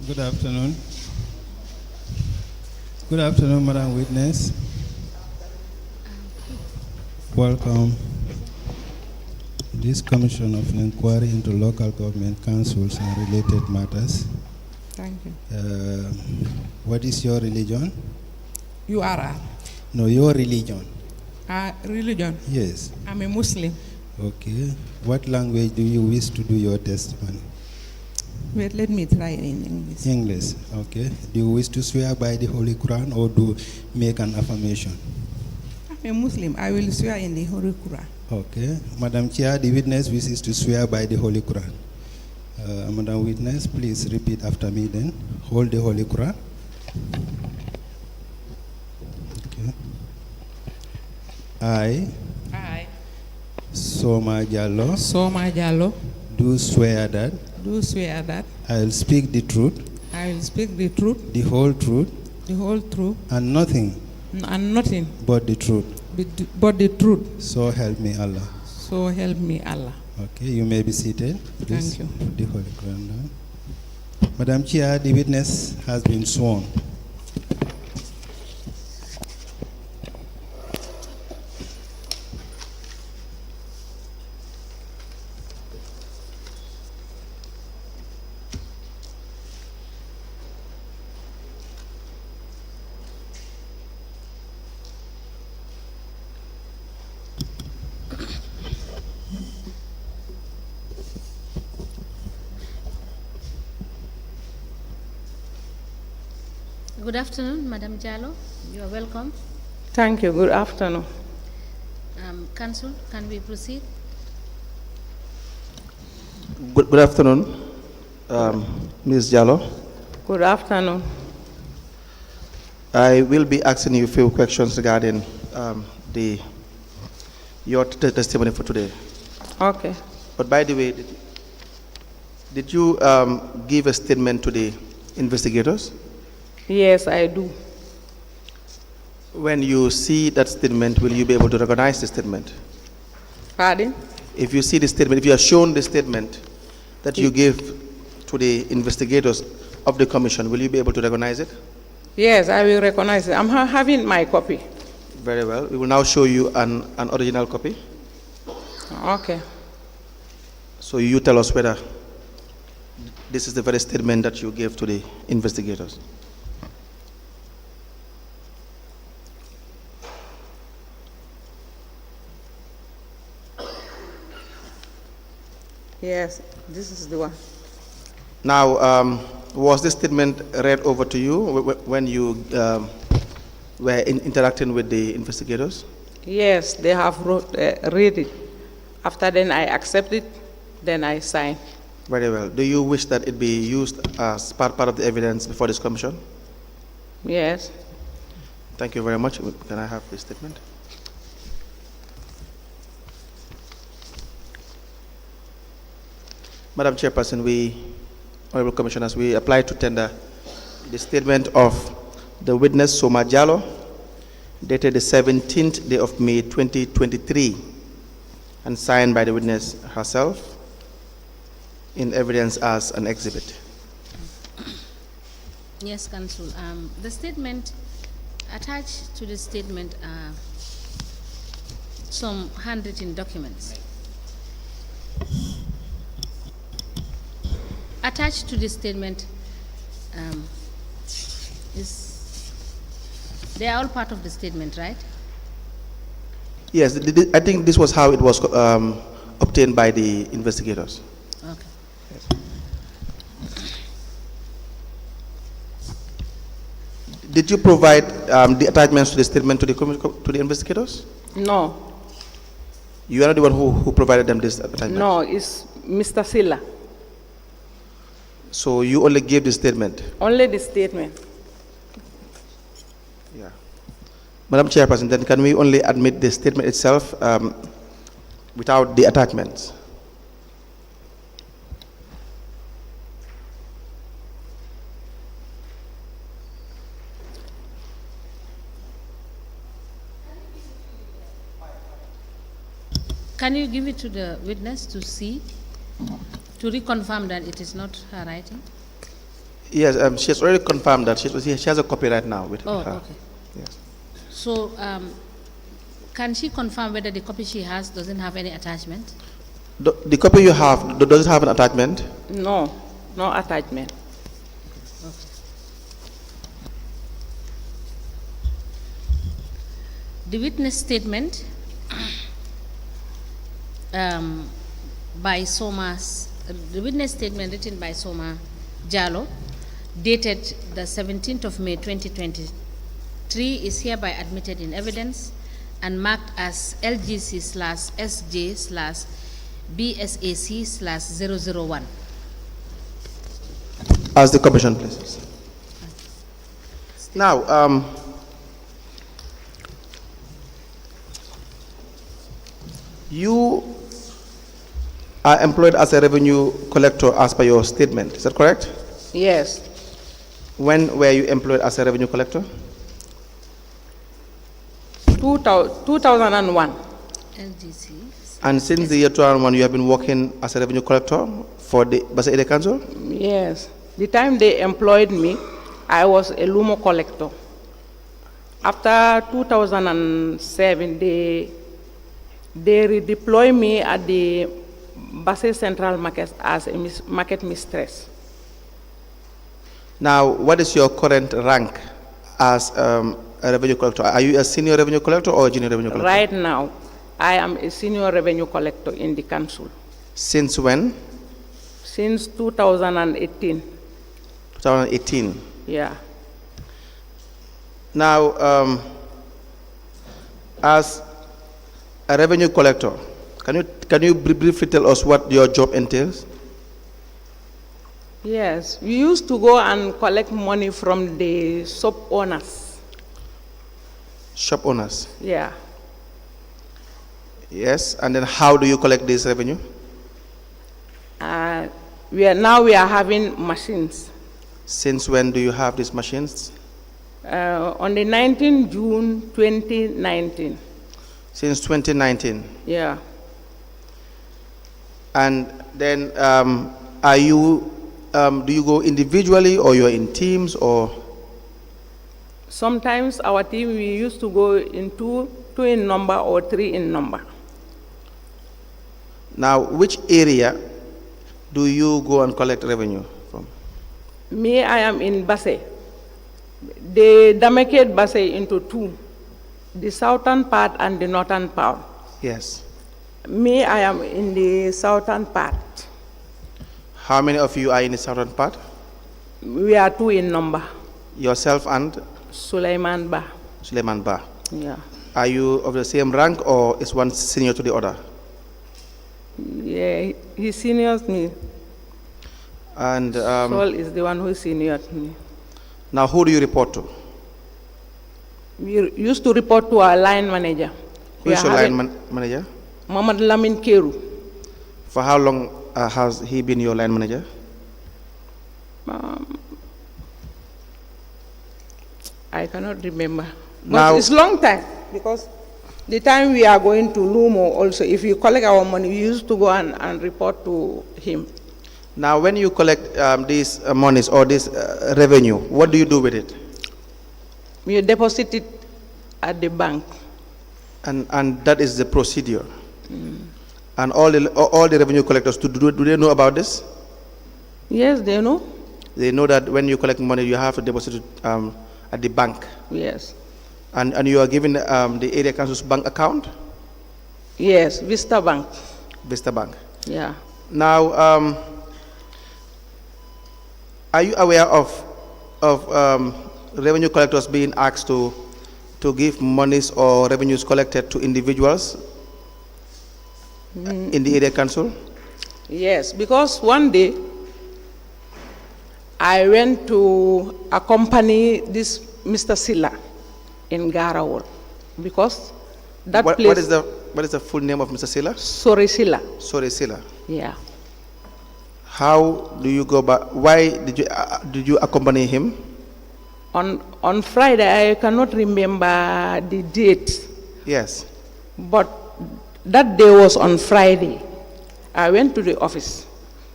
Good afternoon. Good afternoon, Madam Witness. Welcome to this Commission of Inquiry into Local Government Councils and Related Matters. Thank you. What is your religion? You are No, your religion. a religion. Yes. I'm a Muslim. Okay. What language do you wish to do your testimony? Wait, let me try in English. English. Okay. Do you wish to swear by the Holy Quran or do make an affirmation? I'm a Muslim. I will swear in the Holy Quran. Okay. Madam Chair, the witness wishes to swear by the Holy Quran. Madam Witness, please repeat after me then. Hold the Holy Quran. Okay. I, Soma Jallo, do swear that I will speak the truth, the whole truth, and nothing but the truth. So help me Allah. Okay, you may be seated. Please. Thank you. Put the Holy Quran down. Madam Chair, the witness has been sworn. Good afternoon, Madam Jallo. You are welcome. Thank you. Good afternoon. Council, can we proceed? Good afternoon, Ms. Jallo. Good afternoon. I will be asking you a few questions regarding your testimony for today. Okay. But by the way, did you give a statement to the investigators? Yes, I do. When you see that statement, will you be able to recognize the statement? Pardon? If you see the statement, if you are shown the statement that you gave to the investigators of the commission, will you be able to recognize it? Yes, I will recognize it. I'm having my copy. Very well. We will now show you an original copy. Okay. So you tell us whether this is the very statement that you gave to the investigators. Yes, this is the one. Now, was this statement read over to you when you were interacting with the investigators? Yes, they have read it. After then, I accept it. Then I sign. Very well. Do you wish that it be used as part of the evidence before this commission? Yes. Thank you very much. Can I have this statement? Madam Chairperson, Honorable Commissioners, we apply to tender the statement of the witness Soma Jallo, dated the 17th day of May 2023, and signed by the witness herself in evidence as an exhibit. Yes, Council. The statement, attached to the statement are some handwritten documents. Attached to this statement they are all part of the statement, right? Yes, I think this was how it was obtained by the investigators. Okay. Yes. Did you provide the attachments to the statement to the investigators? No. You are not the one who provided them this attachment? No, it's Mr. Silla. So you only gave the statement? Only the statement. Yeah. Madam Chairperson, then can we only admit the statement itself without the attachments? Can you give it to the witness to see, to reconfirm that it is not her writing? Yes, she has already confirmed that. She has a copy right now with Oh, her. okay. Yes. So, can she confirm whether the copy she has doesn't have any attachment? The copy you have, does it have an attachment? No, no attachment. The witness statement by Soma's, the witness statement written by Soma Jallo, dated the 17th of May 2023, is hereby admitted in evidence and marked as LGC/SJ/BSAC/001. Ask the commission, please. Now, you are employed as a revenue collector as per your statement. Is that correct? Yes. When were you employed as a revenue collector? 2001. LGC. And since the year 2001, you have been working as a revenue collector for the Basa Area Council? Yes. The time they employed me, I was a Lumo collector. After 2007, they redeployed me at the Basa Central Market as a market mistress. Now, what is your current rank as a revenue collector? Are you a senior revenue collector or a junior revenue collector? Right now, I am a senior revenue collector in the council. Since when? Since 2018. 2018. Yeah. Now, as a revenue collector, can you briefly tell us what your job entails? Yes, we used to go and collect money from the shop owners. Shop owners? Yeah. Yes, and then how do you collect this revenue? We are having machines. Since when do you have these machines? On the 19th June 2019. Since 2019. Yeah. And then do you go individually or you're in teams or? Sometimes our team, we used to go in two in number or three in number. Now, which area do you go and collect revenue from? Me, I am in Basa. They demarcate Basa into two, the southern part and the northern part. Yes. Me, I am in the southern part. How many of you are in the southern part? We are two in number. Yourself and? Suleiman Ba. Suleiman Ba. Yeah. Are you of the same rank or is one senior to the other? Yeah, he seniors me. And Sol is the one who seniors me. now who do you report to? We used to report to our line manager. Who is your line manager? Mohamed Lamin Keru. For how long has he been your line manager? I cannot remember. Now, but it's long time because the time we are going to Lumo also, if you collect our money, we used to go and report to him. Now, when you collect these monies or this revenue, what do you do with it? We deposit it at the bank. And that is the procedure. And all the revenue collectors, do they know about this? Yes, they know. They know that when you collect money, you have to deposit it at the bank. Yes. And you are given the area council's bank account? Yes, Vista Bank. Vista Bank. Yeah. Now, are you aware of revenue collectors being asked to give monies or revenues collected to individuals in the area council? Yes, because one day I went to accompany this Mr. Silla in Garawol because that place. What is the full name of Mr. Silla? Sore Silla. Sore Silla. Yeah. How do you go back? Why did you accompany him? On Friday, I cannot remember the date. Yes. But that day was on Friday. I went to the office.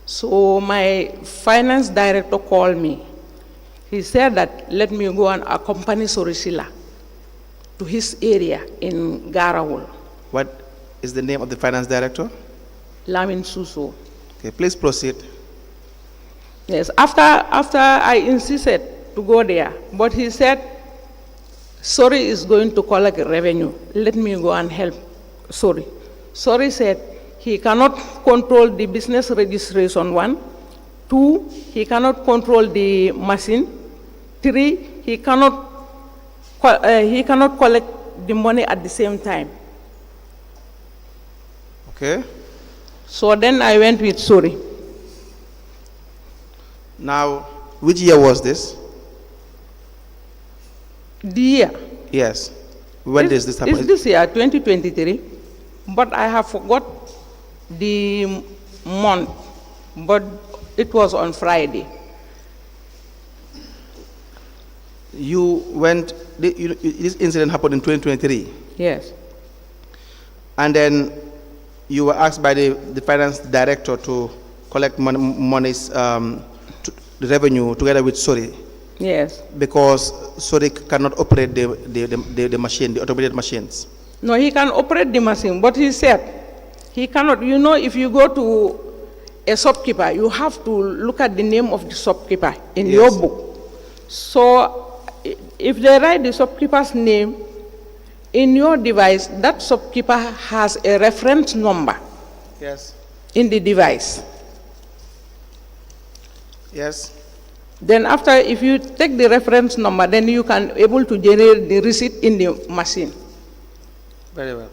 So my finance director called me He said that let me go and accompany Sorisila to his area in Garawul. What is the name of the finance director? Lamin Suso. Okay, please proceed. Yes, after I insisted to go there, but he said, Sori is going to collect revenue. Let me go and help Sori. Sori said he cannot control the business registration, 1. 2, he cannot control the machine. 3, he cannot collect the money at the same time. Okay. So then I went with Sori. Now, which year was this? The year. Yes. When does this happen? It's this year, 2023. But I have forgot the month. But it was on Friday. You went, this incident happened in 2023? Yes. And then you were asked by the finance director to collect monies, the revenue together with Sori. Yes. Because Sori cannot operate the machine, the automated machines. No, he can operate the machine, but he said he cannot. You know, if you go to a shopkeeper, you have to look at the name of the shopkeeper in your book. So if they write the shopkeeper's name in your device, that shopkeeper has a reference number. Yes. In the device. Yes. Then after, if you take the reference number, then you can able to generate the receipt in the machine. Very well.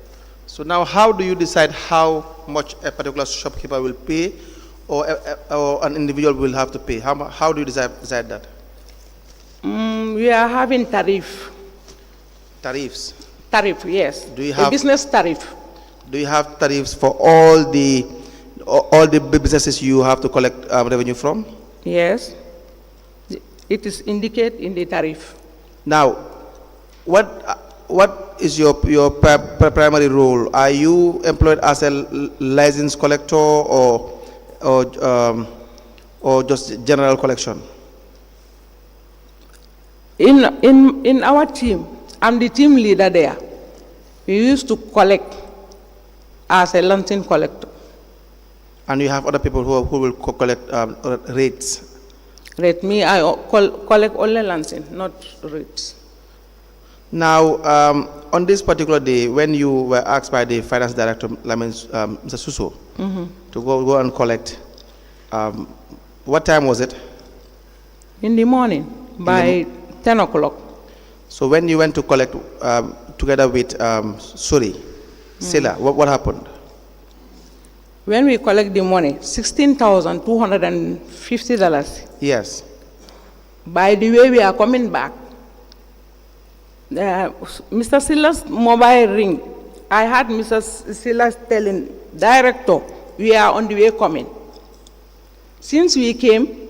So now how do you decide how much a particular shopkeeper will pay or an individual will have to pay? How do you decide that? We are having tariff. Tariffs? Tariff, yes. Do you have a business tariff? Do you have tariffs for all the businesses you have to collect revenue from? Yes. It is indicated in the tariff. Now, what is your primary role? Are you employed as a license collector or just general collection? In our team, I'm the team leader there. We used to collect as a lantern collector. And you have other people who will collect rates? Rate me, I collect only lantern, not rates. Now, on this particular day, when you were asked by the finance director, Mr. Suso, to go and collect, what time was it? In the morning, by 10 o'clock. So when you went to collect together with Sila, what happened? When we collect the money, $16,250. Yes. By the way we are coming back, Mr. Silas' mobile ring. I had Mr. Silas telling director, we are on the way coming. Since we came,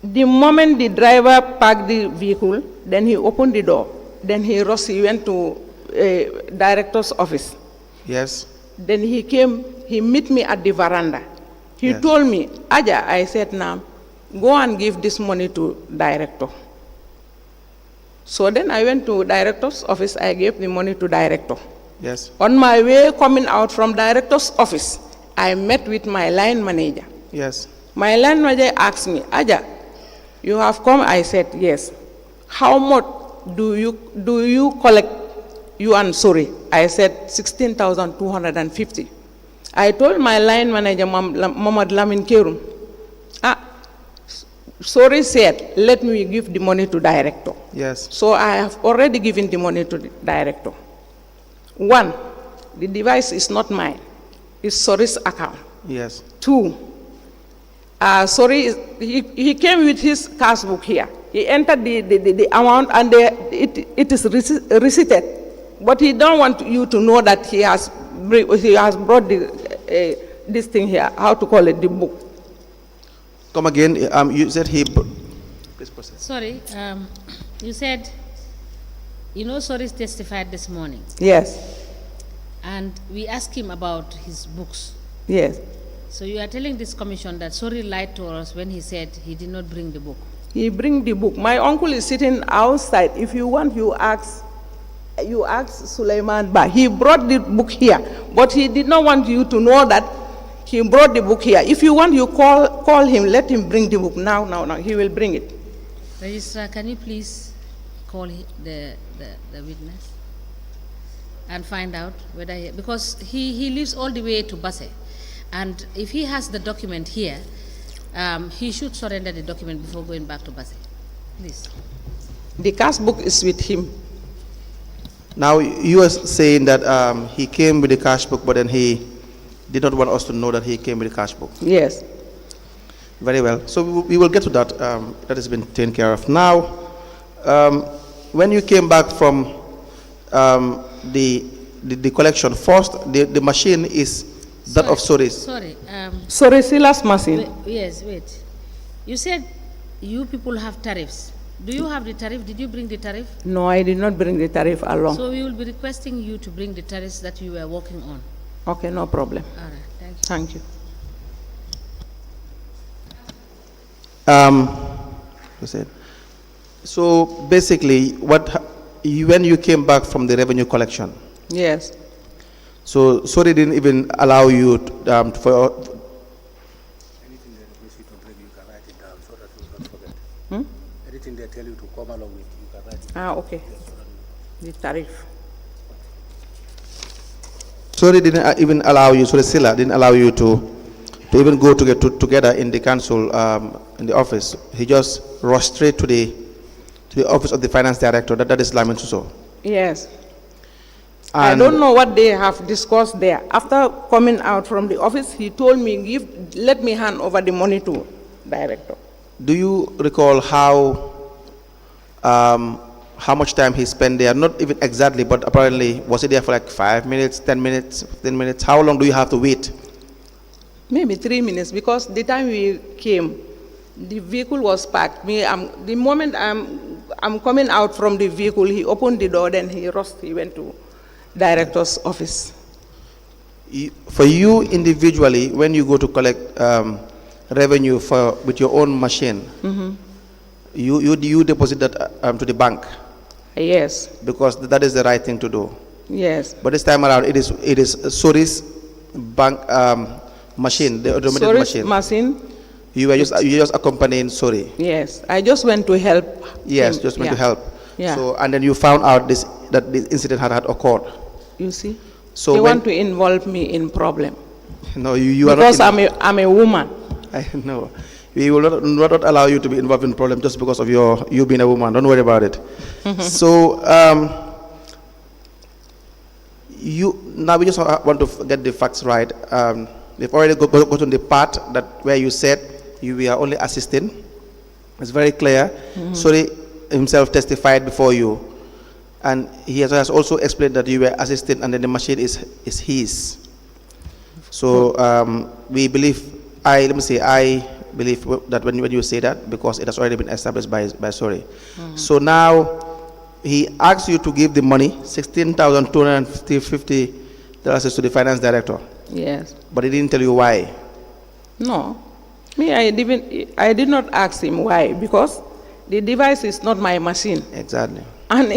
the moment the driver parked the vehicle, then he opened the door. Then he went to director's office. Yes. Then he came, he met me at the veranda. He told me, Aja, I said, now, go and give this money to director. So then I went to director's office, I gave the money to director. Yes. On my way coming out from director's office, I met with my line manager. Yes. My line manager asked me, Aja, you have come? I said, yes. How much do you collect, you and Sori? I said, 16,250. I told my line manager, Mohammed Lamin Kerum, Sori said, let me give the money to director. Yes. So I have already given the money to the director. 1, the device is not mine. It's Sori's account. Yes. 2, Sori, he came with his cash book here. He entered the amount and it is receipted. But he don't want you to know that he has brought this thing here, how to call it, the book. Come again, you said he... Please proceed. Sorry, you said, Sori testified this morning. Yes. And we asked him about his books. Yes. So you are telling this commission that Sori lied to us when he said he did not bring the book. He bring the book. My uncle is sitting outside. If you want, you ask Suleiman Ba. He brought the book here, but he did not want you to know that he brought the book here. If you want, you call him, let him bring the book now. He will bring it. Registrar, can you please call the witness and find out whether because he lives all the way to Basse, and if he has the document here, he should surrender the document before going back to Basse. Please. The cash book is with him. Now, you are saying that he came with the cash book, but then he did not want us to know that he came with the cash book. Yes. Very well. So we will get to that. That has been taken care of. Now, when you came back from the collection, first, the machine is that of Soris. Sorry. Sorisila's machine. Yes, wait. You said you people have tariffs. Do you have the tariff? Did you bring the tariff? No, I did not bring the tariff along. So we will be requesting you to bring the tariffs that you were working on. Okay, no problem. All right, thank you. Thank you. So basically, when you came back from the revenue collection, Yes. so Sori didn't even allow you for Anything that you to bring, you can write it down so that you don't forget. Anything they tell you to come along with, you can write it down. Okay. The tariff. Sori didn't even allow you, Sori Sila didn't allow you to even go together in the council, in the office. He just rushed straight to the office of the finance director. That is Lamin Suso. Yes. And I don't know what they have discussed there. After coming out from the office, he told me, let me hand over the money to director. do you recall how much time he spent there? Not even exactly, but apparently, was he there for like 5 minutes, 10 minutes, 15 minutes? How long do you have to wait? Maybe 3 minutes, because the time we came, the vehicle was parked. The moment I'm coming out from the vehicle, he opened the door, then he went to director's office. For you individually, when you go to collect revenue with your own machine, you deposit that to the bank? Yes. Because that is the right thing to do. Yes. But this time around, it is Sori's bank machine, the automated machine. You were just accompanying Sori. Yes, I just went to help. Yes, him. just went to help. Yeah. So, and then you found out that this incident had occurred. You see, So they want to involve me in problem. No, you are because not. I'm a woman. I know. We will not allow you to be involved in problem just because of you being a woman. Don't worry about it. So now we just want to get the facts right. We've already got on the part where you said you were only assisting. It's very clear. Sori himself testified before you, and he has also explained that you were assisting, and then the machine is his. So we believe. I believe that when you say that, because it has already been established by Sori. So now he asked you to give the money, $16,250 to the finance director. Yes. But he didn't tell you why. No, I did not ask him why, because the device is not my machine. Exactly. And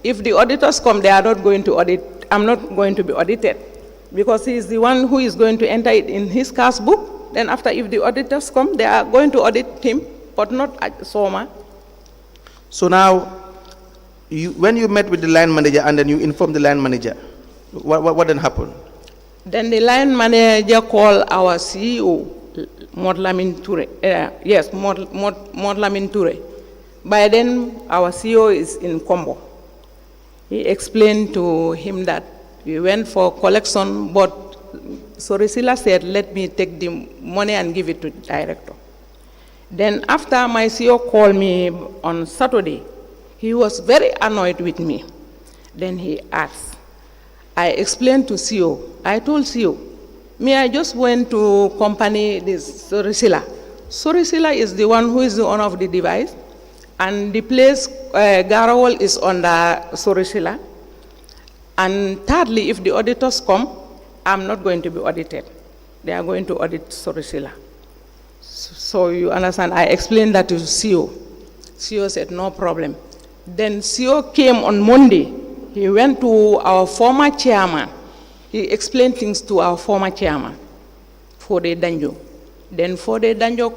if the auditors come, they are not going to audit. I'm not going to be audited, because he is the one who is going to enter it in his cash book. Then after, if the auditors come, they are going to audit him, but not Soma. So now, when you met with the line manager and then you informed the line manager, what then happened? Then the line manager called our CEO, Modlamin Toure. Yes, Modlamin Toure. By then, our CEO is in Combo. He explained to him that we went for collection, but Sorisila said, let me take the money and give it to the director. Then after my CEO called me on Saturday, he was very annoyed with me. Then he asked. I explained to CEO. I told CEO, I just went to company this Sorisila. Sorisila is the one who is the owner of the device, and the place Garawal is under Sorisila. And thirdly, if the auditors come, I'm not going to be audited. They are going to audit Sorisila. So you understand, I explained that to CEO. CEO said, no problem. Then CEO came on Monday. He went to our former chairman. He explained things to our former chairman, Fode Danjo. Then Fode Danjo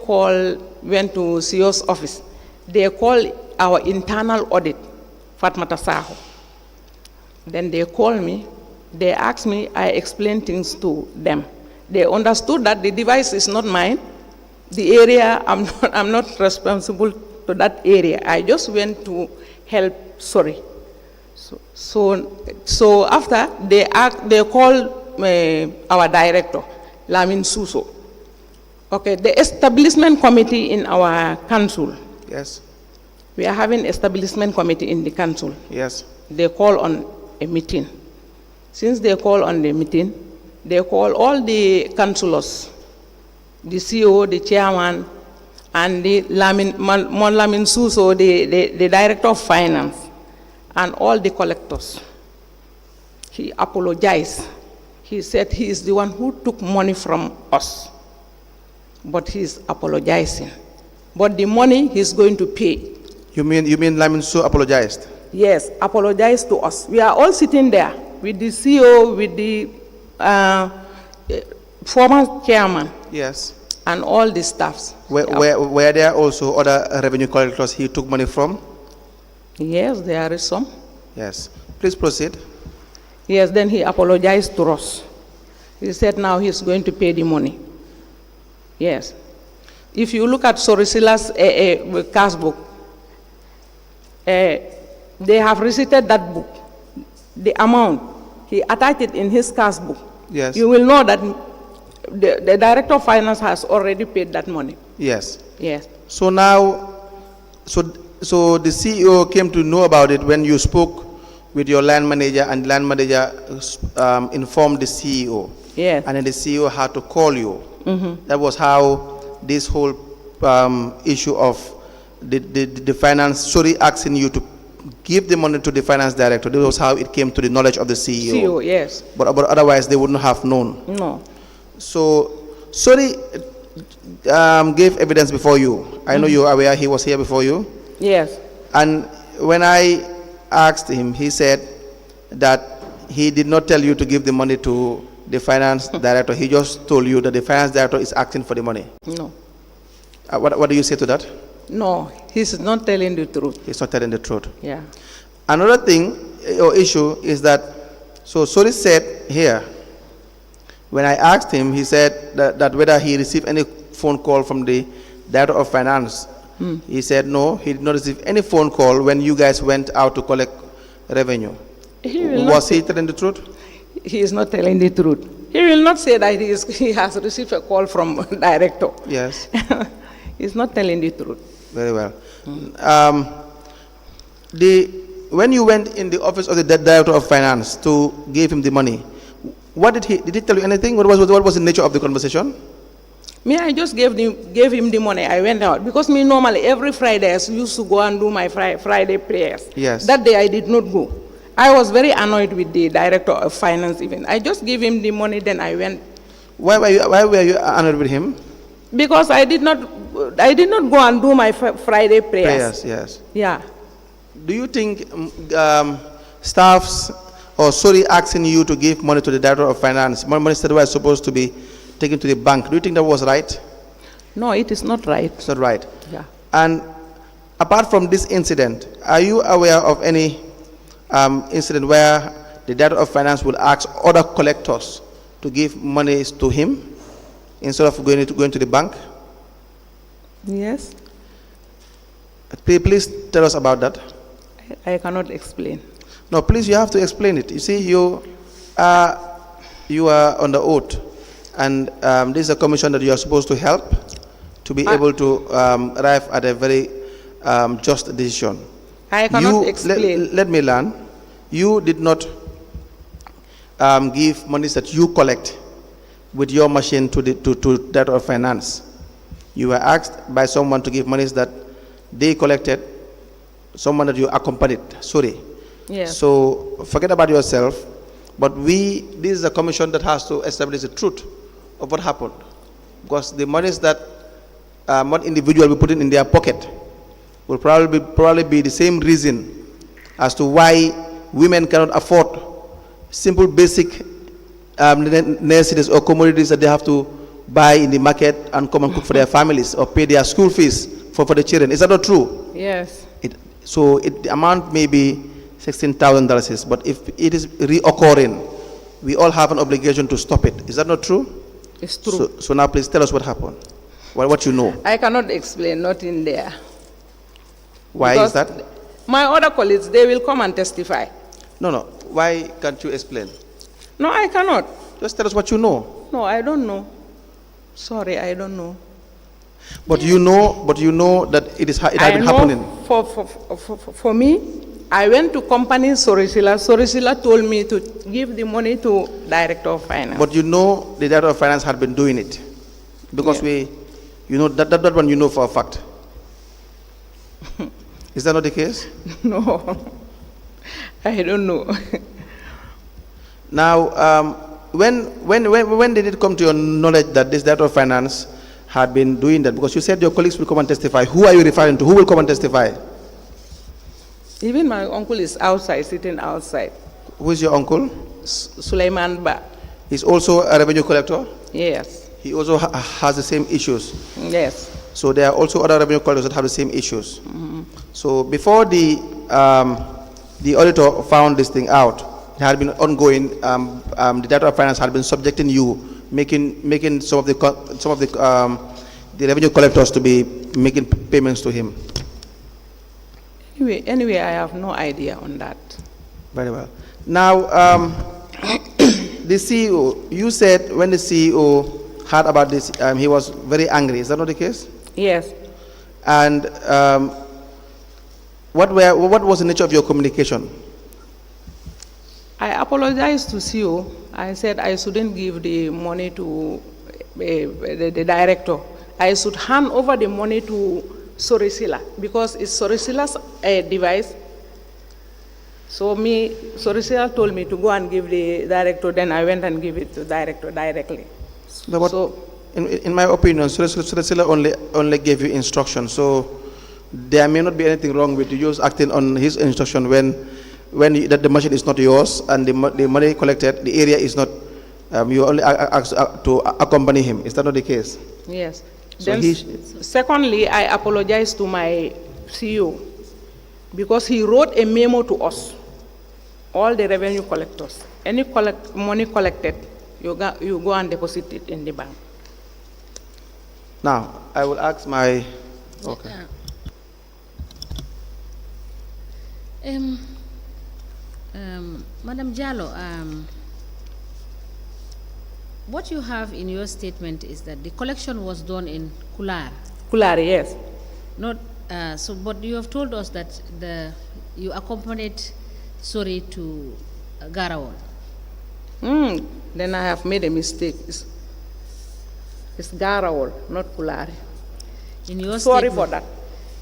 went to CEO's office. They called our internal audit, Fatmata Saho. Then they called me. They asked me, I explained things to them. They understood that the device is not mine. The area, I'm not responsible to that area. I just went to help, sorry. So after, they called our director, Lamin Suso. Okay, the establishment committee in our council. Yes. We are having establishment committee in the council. Yes. They call on a meeting. Since they call on the meeting, they call all the councillors, the CEO, the chairman, and the Lamin Suso, the director of finance, and all the collectors. He apologized. He said he is the one who took money from us, but he's apologizing. But the money he's going to pay. You mean Lamin Suso apologized? Yes, apologized to us. We are all sitting there with the CEO, with the former chairman. Yes. And all the staffs. Were there also other revenue collectors he took money from? Yes, there is some. Yes. Please proceed. Yes, then he apologized to us. He said now he's going to pay the money. Yes. If you look at Sorisila's cash book, they have receipted that book. The amount, he attached it in his cash book. Yes. You will know that the director of finance has already paid that money. Yes. Yes. So now, so the CEO came to know about it when you spoke with your land manager, and land manager informed the CEO. Yes. And then the CEO had to call you. Mm-hmm. That was how this whole issue of the finance, asking you to give the money to the finance director. That was how it came to the knowledge of the CEO. CEO, yes. But otherwise, they wouldn't have known. No. So, gave evidence before you. I know you are aware he was here before you. Yes. And when I asked him, he said that he did not tell you to give the money to the finance director. He just told you that the finance director is asking for the money. No. What do you say to that? No, he's not telling the truth. He's not telling the truth. Yeah. Another thing or issue is that, so Sori said here, when I asked him, he said that whether he received any phone call from the director of finance. He said no, he did not receive any phone call when you guys went out to collect revenue. Was he telling the truth? He is not telling the truth. He will not say that he has received a call from director. Yes. He's not telling the truth. Very well. When you went in the office of the director of finance to give him the money, what did he tell you anything? What was the nature of the conversation? Me, I just gave him the money. I went out because me normally every Friday I used to go and do my Friday prayers. Yes. That day I did not go. I was very annoyed with the director of finance even. I just gave him the money, then I went. Why were you annoyed with him? Because I did not go and do my Friday prayers. Yes. Yeah. Do you think staffs or asking you to give money to the director of finance, money that was supposed to be taken to the bank, do you think that was right? No, it is not right. It's not right. Yeah. And apart from this incident, are you aware of any incident where the director of finance will ask other collectors to give money to him instead of going to the bank? Yes. Please tell us about that. I cannot explain. No, please, you have to explain it. You see, you are on the oath, and this is a commission that you are supposed to help to be able to arrive at a very just decision. I cannot explain. Let me learn. You did not give monies that you collect with your machine to that of finance. You were asked by someone to give monies that they collected, someone that you accompanied. Sorry. Yes. So forget about yourself. But this is a commission that has to establish the truth of what happened. Because the monies that one individual will put in their pocket will probably be the same reason as to why women cannot afford simple basic necessities or commodities that they have to buy in the market and come and cook for their families or pay their school fees for the children. Is that not true? Yes. The amount may be $16,000, but if it is reoccurring, we all have an obligation to stop it. Is that not true? It's true. So now please tell us what happened. What you know. I cannot explain, not in there. Why Because is that? my other colleagues, they will come and testify. No. Why can't you explain? No, I cannot. Just tell us what you know. No, I don't know. Sorry, I don't know. But you know that it has been happening. For me, I went to company Sorisila. Sorisila told me to give the money to Director of Finance. But you know the Director of Finance had been doing it. Because you know that one you know for a fact. Is that not the case? No, I don't know. Now, when did it come to your knowledge that this Director of Finance had been doing that? Because you said your colleagues will come and testify. Who are you referring to? Who will come and testify? Even my uncle is outside, sitting outside. Who is your uncle? Suleiman Ba. He's also a revenue collector? Yes. He also has the same issues? Yes. So there are also other revenue collectors that have the same issues. So before the auditor found this thing out, it had been ongoing. The Director of Finance had been subjecting you, making some of the revenue collectors to be making payments to him. Anyway, I have no idea on that. Very well. Now, the CEO, you said when the CEO heard about this, he was very angry. Is that not the case? Yes. And what was the nature of your communication? I apologized to CEO. I said I shouldn't give the money to the director. I should hand over the money to Sorisila because it's Sorisila's device. So Sorisila told me to go and give the director. Then I went and give it to the director directly. In my opinion, Sorisila only gave you instructions. So there may not be anything wrong with you just acting on his instruction when the machine is not yours and the money collected, the area is not. You only asked to accompany him. Is that not the case? Yes. So secondly, I apologize to my CEO because he wrote a memo to us, all the revenue collectors. Any money collected, you go and deposit it in the bank. Now, I will ask my... Okay. Madam Jallo, what you have in your statement is that the collection was done in Kular. Kular, yes. Not but you have told us that you accompanied Sori to Garawal. Then I have made a mistake. It's Garawal, not Kular. Sorry for that.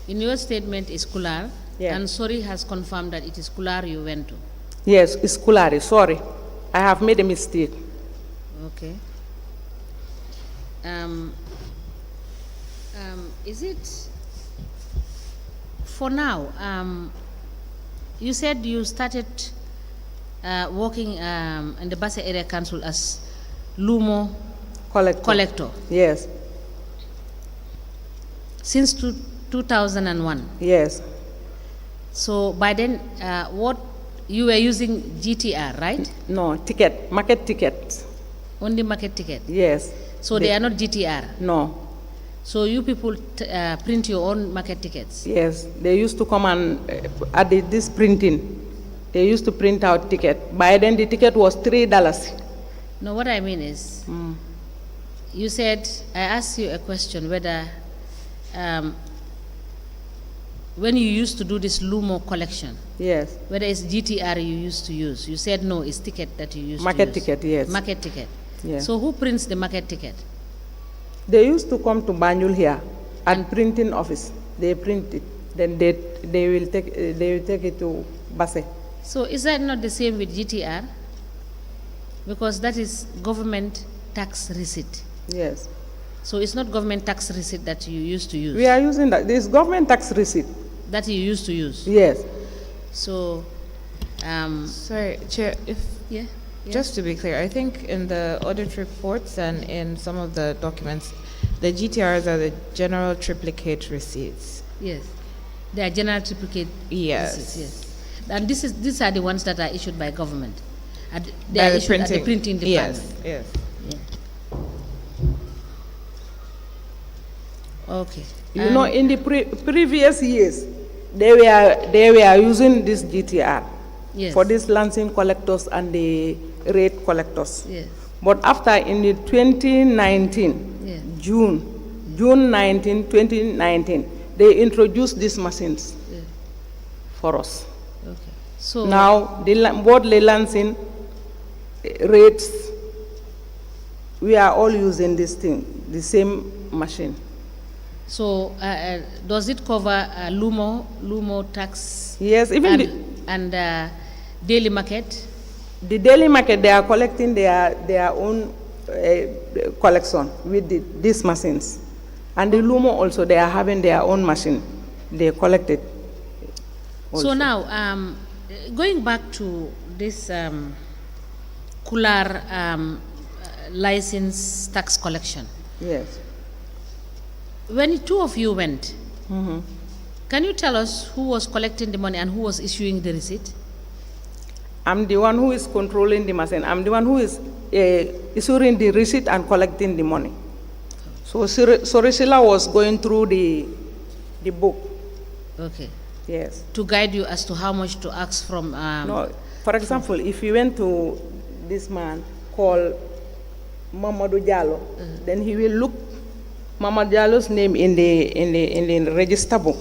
In your statement, it's Kular, yeah. And Sori has confirmed that it is Kular you went to. Yes, it's Kulari. Sorry, I have made a mistake. Okay. Is it for now? You said you started working in the Basse Area Council as Lumo collector. Yes. Since 2001. Yes. So by then, what you were using GTR, right? No, market ticket. Only market ticket? Yes. So they are not GTR? No. So you people print your own market tickets? Yes. They used to come and at this printing, they used to print out ticket. By then the ticket was $3. No, what I mean is, you said, I asked you a question whether when you used to do this Lumo collection, yes, whether it's GTR you used to use. You said no, it's ticket that you used market to use. Market ticket, yes. Market ticket. Yeah. So who prints the market ticket? They used to come to Banjul here at printing office. They print it. Then they will take it to Basse. So is that not the same with GTR? Because that is government tax receipt. Yes. So it's not government tax receipt that you used to use? We are using that. This government tax receipt. That you used to use? Yes. So, Sorry, Chair, if yeah. just to be clear, I think in the audit reports and in some of the documents, the GTRs are the general triplicate receipts. Yes. They are general triplicate Yes. receipts, yes. And these are the ones that are issued by government. And they By are the issued at the printing department. Yes, yes. Okay. You know, in the previous years, they were using this GTR Yes. for these lancing collectors and the rate collectors. Yes. But after in the 2019, Yeah. June 19, 2019, they introduced these machines Yeah. for us. Okay. So Now, both the lancing rates, we are all using this thing, the same machine. So does it cover Lumo tax? Yes, even and daily market? the daily market, they are collecting their own collection with these machines. And the Lumo also, they are having their own machine. They collect it. So now, going back to this Kular license tax collection, Yes. when the two of you went, can you tell us who was collecting the money and who was issuing the receipt? I'm the one who is controlling the machine. I'm the one who is issuing the receipt and collecting the money. So Sorisila was going through the book. Okay. Yes. To guide you as to how much to ask from. No, for example, if you went to this man called Mamadou Diallo, then he will look Mamadou Diallo's name in the register book.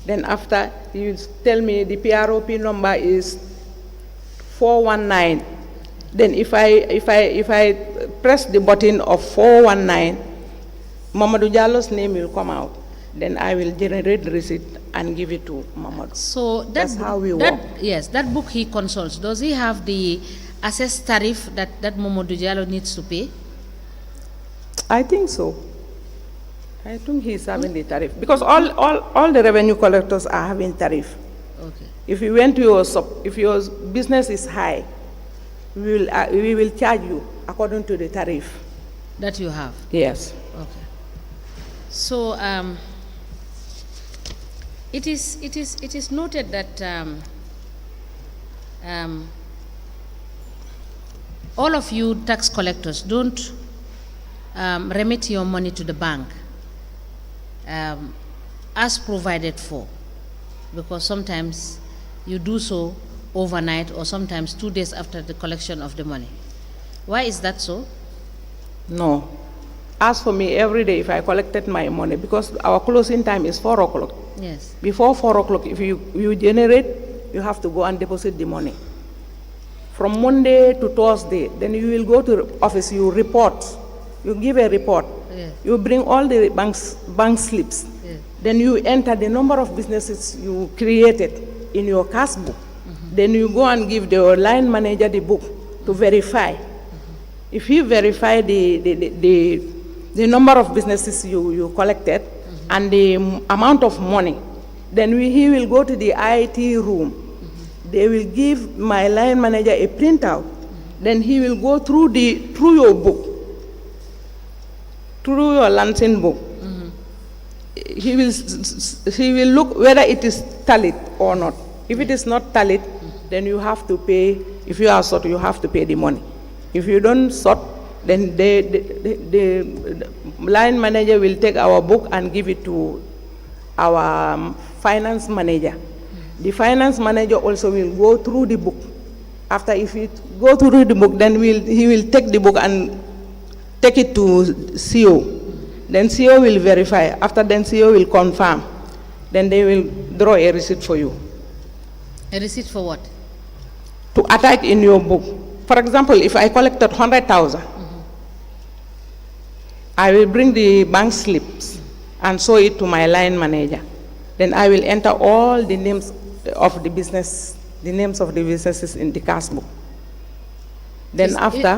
Then after he will tell me the PROP number is 419. Then if I press the button of 419, Mamadou Diallo's name will come out. Then I will generate the receipt and give it to Mamadou. So that's how we work. Yes, that book he consults. Does he have the assessed tariff that Mamadou Diallo needs to pay? I think so. I think he's having the tariff because all the revenue collectors are having tariff. Okay. If you went to if your business is high, we will charge you according to the tariff that you have. Yes. Okay. So it is noted that all of you tax collectors don't remit your money to the bank as provided for, because sometimes you do so overnight or sometimes 2 days after the collection of the money. Why is that so? No. As for me, every day if I collected my money, because our closing time is 4 o'clock. Yes. Before 4 o'clock, if you generate, you have to go and deposit the money. From Monday to Thursday, then you will go to the office, you report, you give a report. Yes. You bring all the bank slips. Yes. Then you enter the number of businesses you created in your cash book. Then you go and give the line manager the book to verify. If he verify the number of businesses you collected and the amount of money, then he will go to the IT room. They will give my line manager a printout. Then he will go through your book, through your lancing book. He will look whether it is tallied or not. If it is not tallied, then you have to pay. If you are short, you have to pay the money. If you don't sort, then the line manager will take our book and give it to our finance manager. The finance manager also will go through the book. After, if you go through the book, then he will take the book and take it to CO. Then CO will verify. After then CO will confirm. Then they will draw a receipt for you. A receipt for what? To attach in your book. For example, if I collected 100,000, I will bring the bank slips and show it to my line manager. Then I will enter all the names of the business, the names of the businesses in the cash book. Then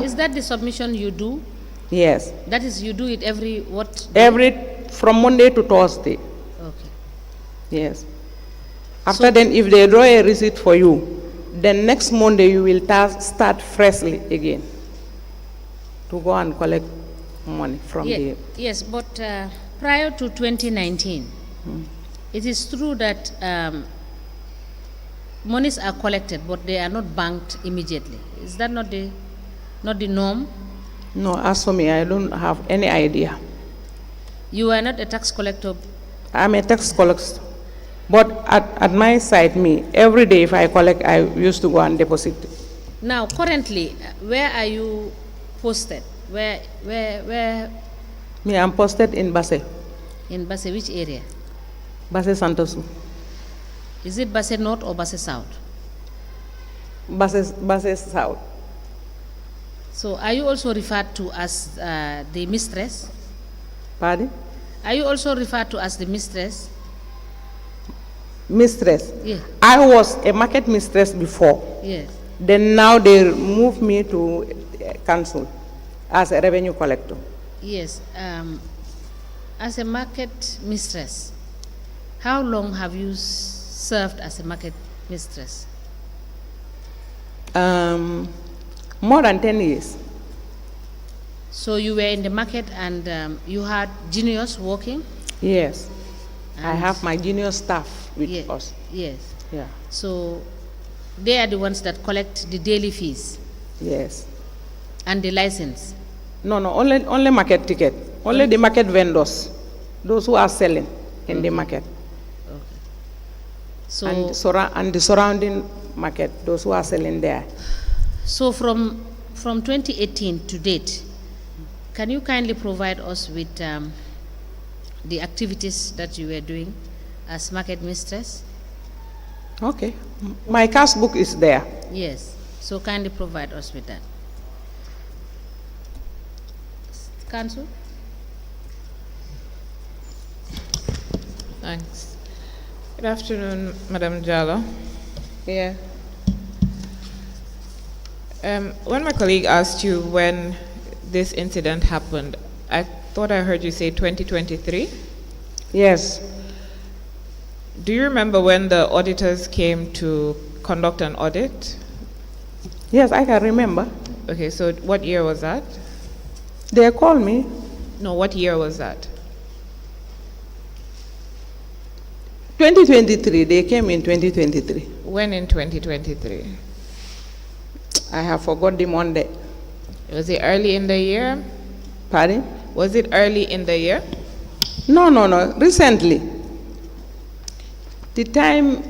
Is that the submission you do? Yes. That is, you do it every what day? From Monday to Thursday. Okay. Yes. After then, if they draw a receipt for you, then next Monday you will start freshly again to go and collect money from the... Yes, but prior to 2019, it is true that monies are collected, but they are not banked immediately. Is that not the norm? No, as for me, I don't have any idea. You are not a tax collector? I'm a tax collector. But at my side, every day if I collect, I used to go and deposit. Now, currently, where are you posted? Where? Me, I'm posted in Basse. In Basse, which area? Basse Santosu. Is it Basse North or Basse South? Basse South. So, are you also referred to as the mistress? Pardon? Are you also referred to as the mistress? Mistress? Yeah. I was a market mistress before. Yes. Then now they moved me to council as a revenue collector. Yes. As a market mistress, how long have you served as a market mistress? More than 10 years. So you were in the market and you had juniors working? Yes. I have my junior staff with us. Yes. Yeah. So they are the ones that collect the daily fees? Yes. And the license? No, only market ticket. Only the market vendors, those who are selling in the market. Okay. So and the surrounding market, those who are selling there. So from 2018 to date, can you kindly provide us with the activities that you were doing as market mistress? Okay. My cash book is there. Yes. So kindly provide us with that. Council? Thanks. Good afternoon, Madam Jallo. Yeah. When my colleague asked you when this incident happened, I thought I heard you say 2023? Yes. Do you remember when the auditors came to conduct an audit? Yes, I can remember. Okay, so what year was that? They called me. No, what year was that? 2023, they came in 2023. When in 2023? I have forgot the Monday. Was it early in the year? Pardon? Was it early in the year? No, recently. The time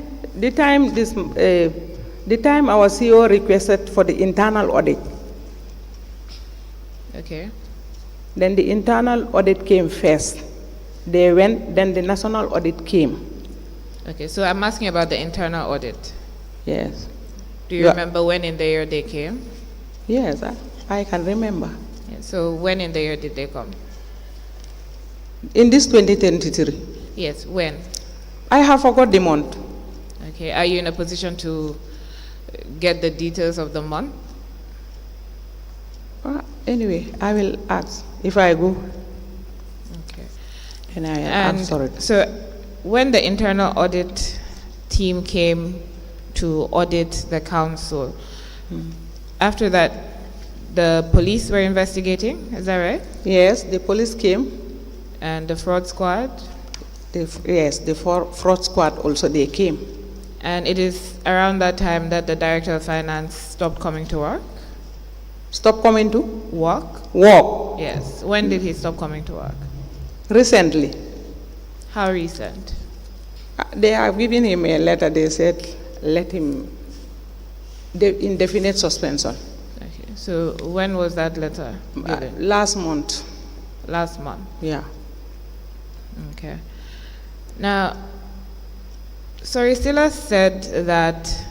our CEO requested for the internal audit. Okay. Then the internal audit came first. They went, then the national audit came. Okay, so I'm asking about the internal audit. Yes. Do you remember when in the year they came? Yes, I can remember. Yeah, so when in the year did they come? In this 2023. Yes, when? I have forgot the month. Okay, are you in a position to get the details of the month? Anyway, I will ask if I go. Okay. And I'm sorry. So when the internal audit team came to audit the council, after that, the police were investigating, is that right? Yes, the police came. And the fraud squad? Yes, the fraud squad also, they came. And it is around that time that the director of finance stopped coming to work? Stop coming to? Work? Work. Yes. When did he stop coming to work? Recently. How recent? They have given him a letter. They said, let him indefinite suspension. Okay. So when was that letter given? Last month. Last month? Yeah. Okay. Now, Soristila said that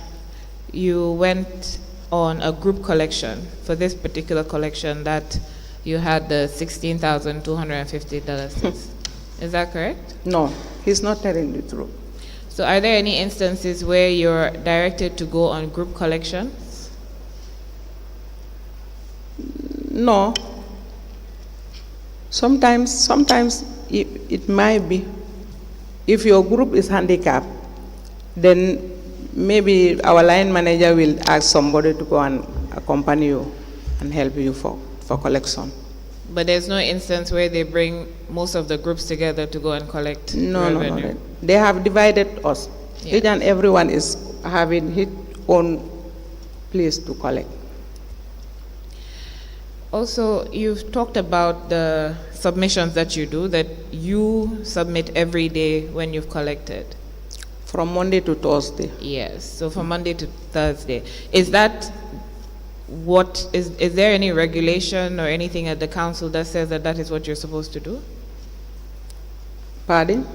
you went on a group collection. For this particular collection, that you had the $16,250. Is that correct? No, he's not telling the truth. So are there any instances where you're directed to go on group collections? No. Sometimes it might be. If your group is handicapped, then maybe our line manager will ask somebody to go and accompany you and help you for collection. But there's no instance where they bring most of the groups together to go and collect No. revenue? They have divided us. Yeah. Each and everyone is having his own place to collect. Also, you've talked about the submissions that you do, that you submit every day when you've collected. From Monday to Thursday. Yes, so from Monday to Thursday. Is that what, is there any regulation or anything at the council that says that that is what you're supposed to do? Pardon?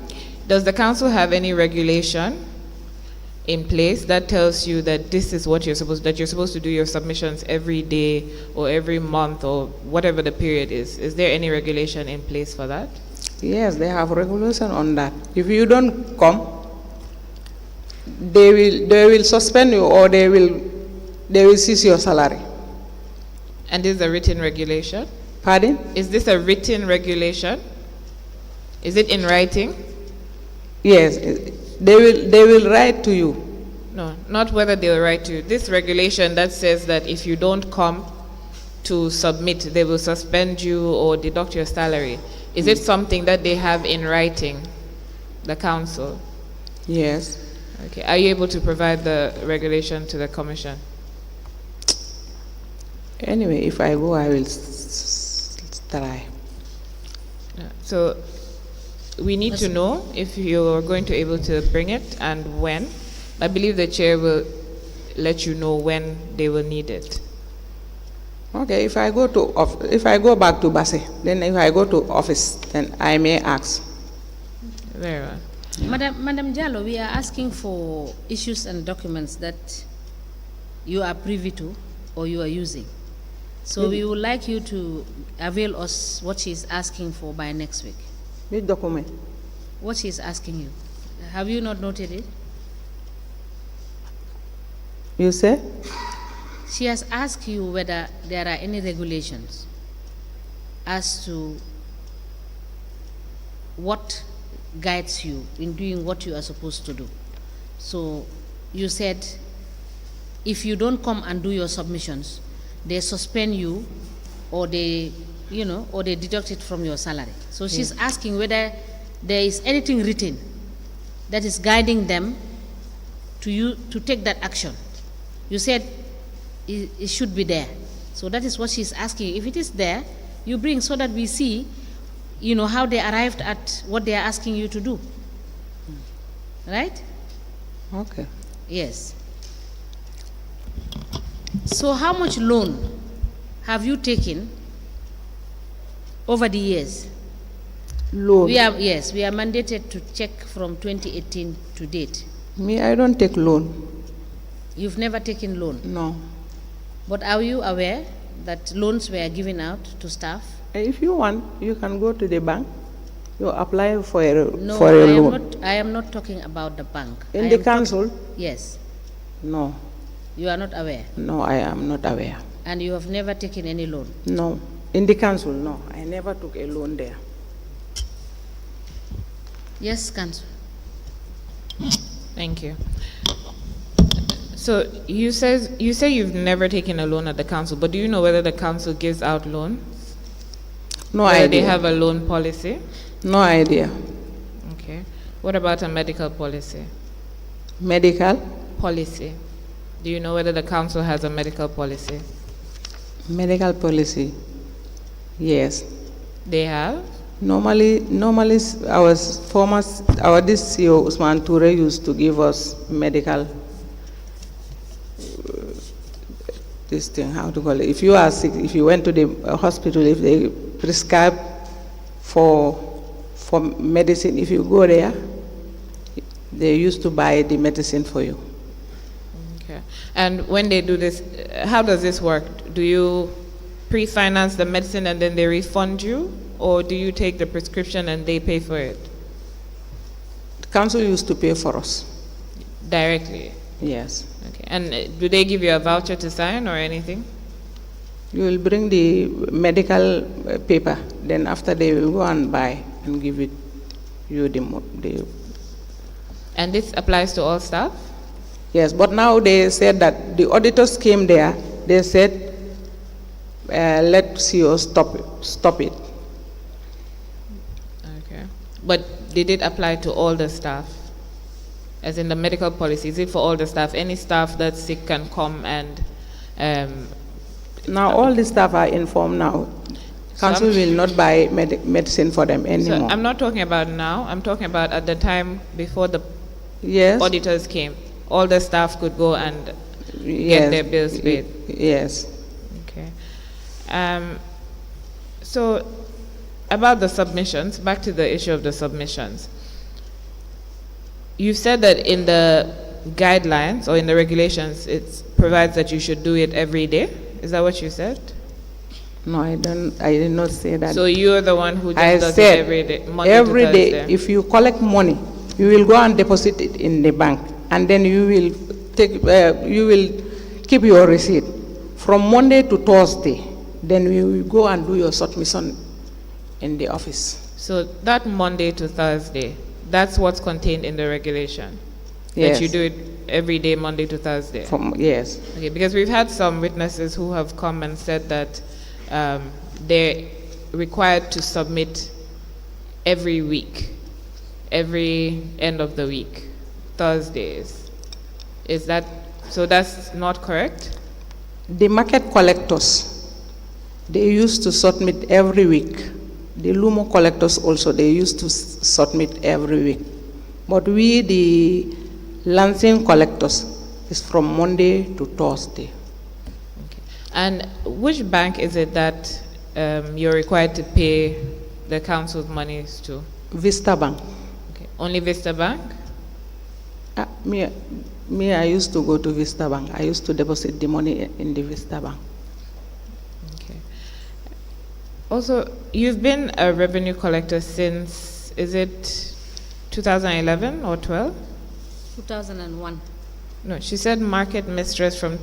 Does the council have any regulation in place that tells you that this is what you're supposed to do your submissions every day or every month or whatever the period is? Is there any regulation in place for that? Yes, they have regulation on that. If you don't come, they will suspend you or they will seize your salary. And is a written regulation? Pardon? Is this a written regulation? Is it in writing? Yes, they will write to you. No, not whether they'll write to you. This regulation that says that if you don't come to submit, they will suspend you or deduct your salary. Is it something that they have in writing, the council? Yes. Okay. Are you able to provide the regulation to the commission? Anyway, if I go, I will try. So we need to know if you're going to be able to bring it and when. I believe the chair will let you know when they will need it. Okay, if I go back to Basse, then if I go to office, then I may ask. Very well. Madam Jallo, we are asking for issues and documents that you are privy to or you are using. So we would like you to avail us what she is asking for by next week. Which document? What she is asking you. Have you not noted it? You say? She has asked you whether there are any regulations as to what guides you in doing what you are supposed to do. So you said if you don't come and do your submissions, they suspend you or they, or they deduct it from your salary. So she's asking whether there is anything written that is guiding them to take that action. You said it should be there. So that is what she's asking. If it is there, you bring so that we see, how they arrived at what they are asking you to do. Right? Okay. Yes. So how much loan have you taken over the years? Loan? We are mandated to check from 2018 to date. Me, I don't take loan. You've never taken loan? No. But are you aware that loans were given out to staff? If you want, you can go to the bank. You apply for a loan. I am not talking about the bank. In the council? Yes. No. You are not aware? No, I am not aware. And you have never taken any loan? No. In the council, no. I never took a loan there. Yes, Council. Thank you. So you say you've never taken a loan at the council, but do you know whether the council gives out loans? No whether idea. They have a loan policy? No idea. Okay. What about a medical policy? Medical? Policy. Do you know whether the council has a medical policy? Medical policy. Yes. They have? Normally, our this CEO, Usman Toure, used to give us medical, this thing, how to call it. If you are sick, if you went to the hospital, if they prescribe for medicine, if you go there, they used to buy the medicine for you. Okay. And when they do this, how does this work? Do you pre-finance the medicine and then they refund you? Or do you take the prescription and they pay for it? The council used to pay for us. Directly? Yes. Okay. And do they give you a voucher to sign or anything? You will bring the medical paper, then after they will go and buy and give it you the And this applies to all staff? Yes, but now they said that the auditors came there, they said, let's you stop it. Okay. But did it apply to all the staff? As in the medical policy, is it for all the staff? Any staff that's sick can come and... now all the staff are informed now. Council will not buy medicine for them anymore. So I'm not talking about now, I'm talking about at the time before the Yes. auditors came. All the staff could go and get their bills paid. Yes. Okay. So about the submissions, back to the issue of the submissions. You said that in the guidelines or in the regulations, it provides that you should do it every day. Is that what you said? No, I did not say that. So you're the one who just I does said it every day, Monday every to day, Thursday. if you collect money, you will go and deposit it in the bank, and then you will keep your receipt from Monday to Thursday. Then you will go and do your submission in the office. So that Monday to Thursday, that's what's contained in the regulation? Yes. That you do it every day, Monday to Thursday? Yes. Okay, because we've had some witnesses who have come and said that they're required to submit every week, every end of the week, Thursdays. Is that, so that's not correct? The market collectors, they used to submit every week. The Lumo collectors also, they used to submit every week. But we, the Lansing collectors, is from Monday to Thursday. Okay. And which bank is it that you're required to pay the council's monies to? Vista Bank. Okay. Only Vista Bank? Me, I used to go to Vista Bank. I used to deposit the money in the Vista Bank. Okay. Also, you've been a revenue collector since, is it 2011 or 12? 2001. No, she said market mistress from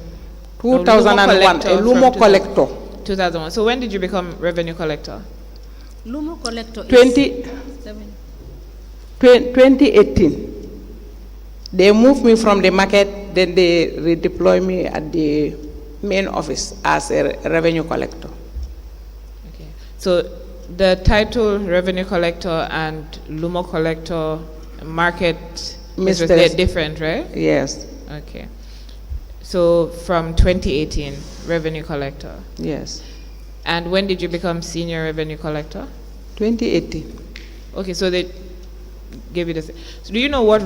2001, a Lumo collector. 2001. So when did you become revenue collector? Lumo collector 2018. They moved me from the market, then they redeploy me at the main office as a revenue collector. Okay. So the title revenue collector and Lumo collector, market mistress, they're different, right? Yes. Okay. So from 2018, revenue collector. Yes. And when did you become senior revenue collector? 2018. Okay, so they gave you this. So do you know what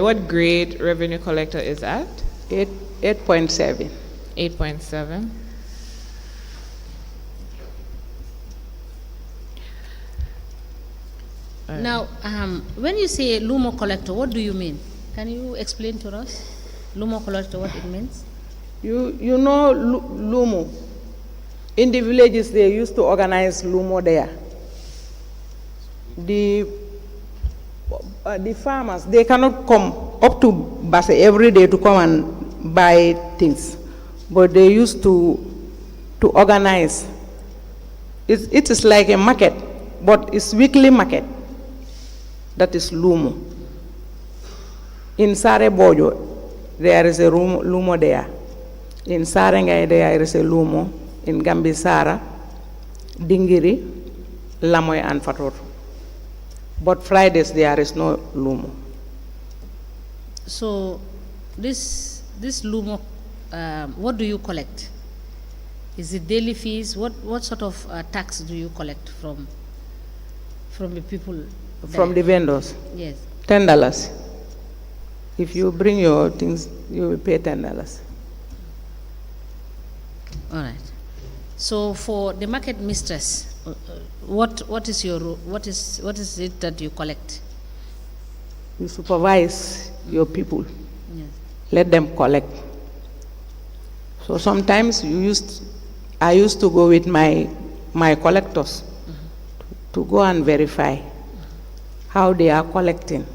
what grade revenue collector is at? 8.7. 8.7. Now, when you say Lumo collector, what do you mean? Can you explain to us? Lumo collector, what it means? You know Lumo. In the villages, they used to organize Lumo there. The farmers, they cannot come up to Basse every day to come and buy things, but they used to organize. It is like a market, but it's weekly market. That is Lumo. In Sare Bojo, there is a Lumo there. In Sarengay, there is a Lumo. In Gambisara, Dingiri, Lamoy, and Fator. But Fridays, there is no Lumo. So, this Lumo, what do you collect? Is it daily fees? What sort of tax do you collect from the people there? From the vendors? Yes. $10. If you bring your things, you will pay $10. All right. So for the market mistress, what is it that you collect? You supervise your people. Yes. Let them collect. So sometimes I used to go with my collectors to go and verify how they are collecting,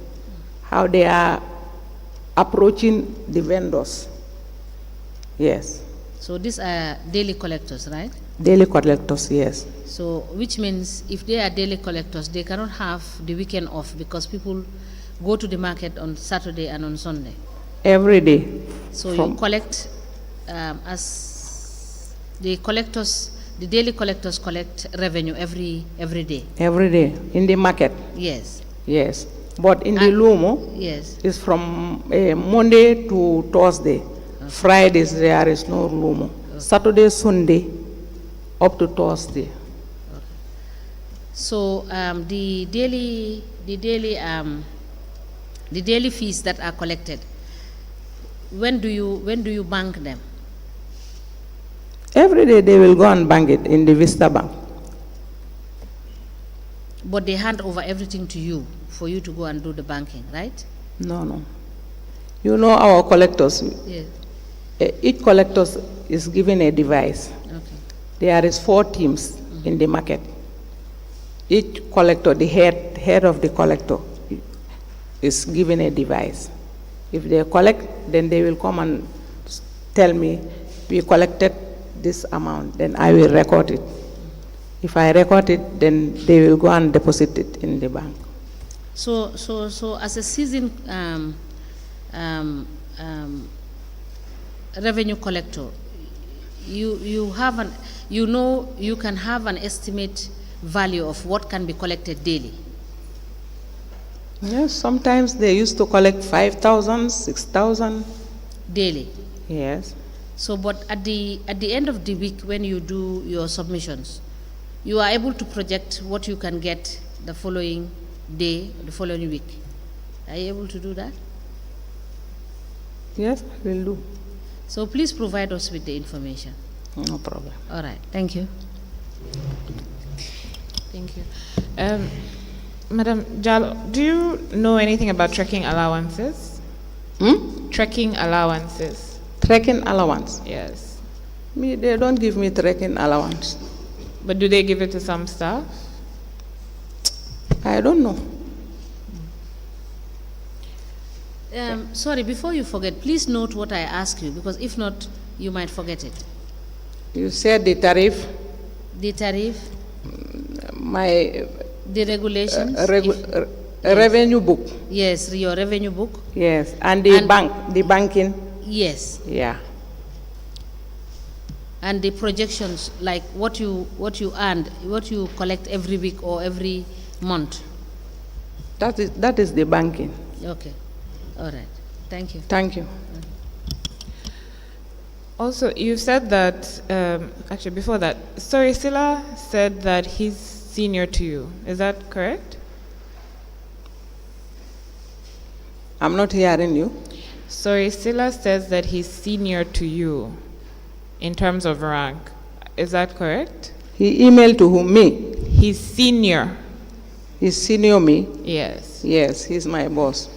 how they are approaching the vendors. Yes. So these are daily collectors, right? Daily collectors, yes. So which means if they are daily collectors, they cannot have the weekend off because people go to the market on Saturday and on Sunday? Every day. So you collect as the collectors, the daily collectors collect revenue every day? Every day in the market. Yes. Yes. But in the Lumo, yes, it's from Monday to Thursday. Okay. Fridays there is no Lumo. Okay. Saturday, Sunday, up to Thursday. Okay. So the daily fees that are collected, when do you bank them? Every day they will go and bank it in the Vista Bank. But they hand over everything to you for you to go and do the banking, right? No. You know our collectors. Yes. Each collector is given a device. Okay. There is 4 teams in the market. Each collector, the head of the collector, is given a device. If they collect, then they will come and tell me, we collected this amount, then I will record it. If I record it, then they will go and deposit it in the bank. So as a seasoned revenue collector, you can have an estimate value of what can be collected daily. Yes, sometimes they used to collect 5,000, 6,000 daily. Yes. So, but at the end of the week, when you do your submissions, you are able to project what you can get the following day, the following week. Are you able to do that? Yes, we'll do. So please provide us with the information. No problem. All right. Thank you. Thank you. Madam Jalo, do you know anything about trekking allowances? Trekking allowances. Trekking allowance? Yes. They don't give me trekking allowance. But do they give it to some staff? I don't know. Sorry, before you forget, please note what I ask you, because if not, you might forget it. You said the tariff? The tariff? The regulations? Revenue book? Yes, your revenue book. Yes, and the banking? Yes. Yeah. And the projections, like what you earned, what you collect every week or every month. That is the banking. Okay. All right. Thank you. Thank you. Also, you said that, actually before that, Sila said that he's senior to you. Is that correct? I'm not hearing you. Sila says that he's senior to you in terms of rank. Is that correct? He emailed to whom? Me? He's senior. He's senior me? Yes. Yes, he's my boss.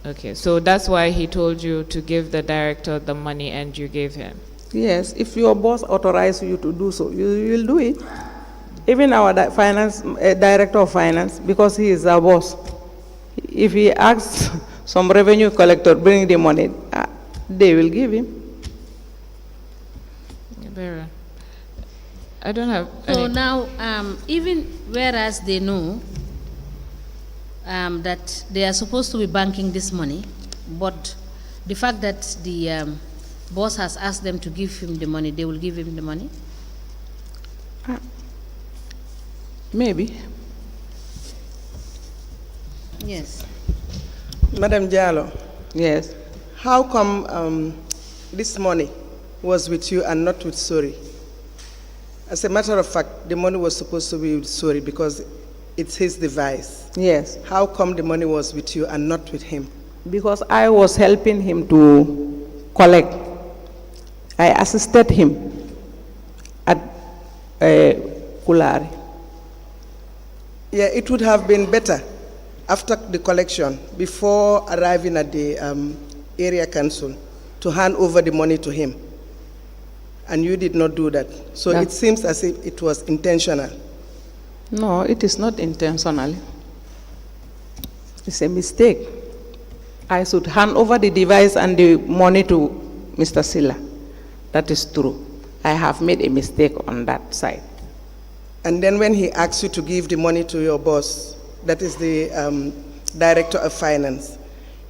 Okay, so that's why he told you to give the director the money and you gave him? Yes, if your boss authorizes you to do so, you will do it. Even our director of finance, because he is our boss, if he asks some revenue collector bring the money, they will give him. I don't have So any. now, even whereas they know that they are supposed to be banking this money, but the fact that the boss has asked them to give him the money, they will give him the money? Maybe. Yes. Madam Jalo. Yes. How come this money was with you and not with Sori? As a matter of fact, the money was supposed to be with Sori because it's his device. Yes. How come the money was with you and not with him? Because I was helping him to collect. I assisted him at Kulari. Yeah, it would have been better after the collection, before arriving at the area council, to hand over the money to him. And you did not do that. So it seems as if it was intentional. No, it is not intentional. It's a mistake. I should hand over the device and the money to Mr. Sila. That is true. I have made a mistake on that side. And then when he asked you to give the money to your boss, that is the Director of Finance.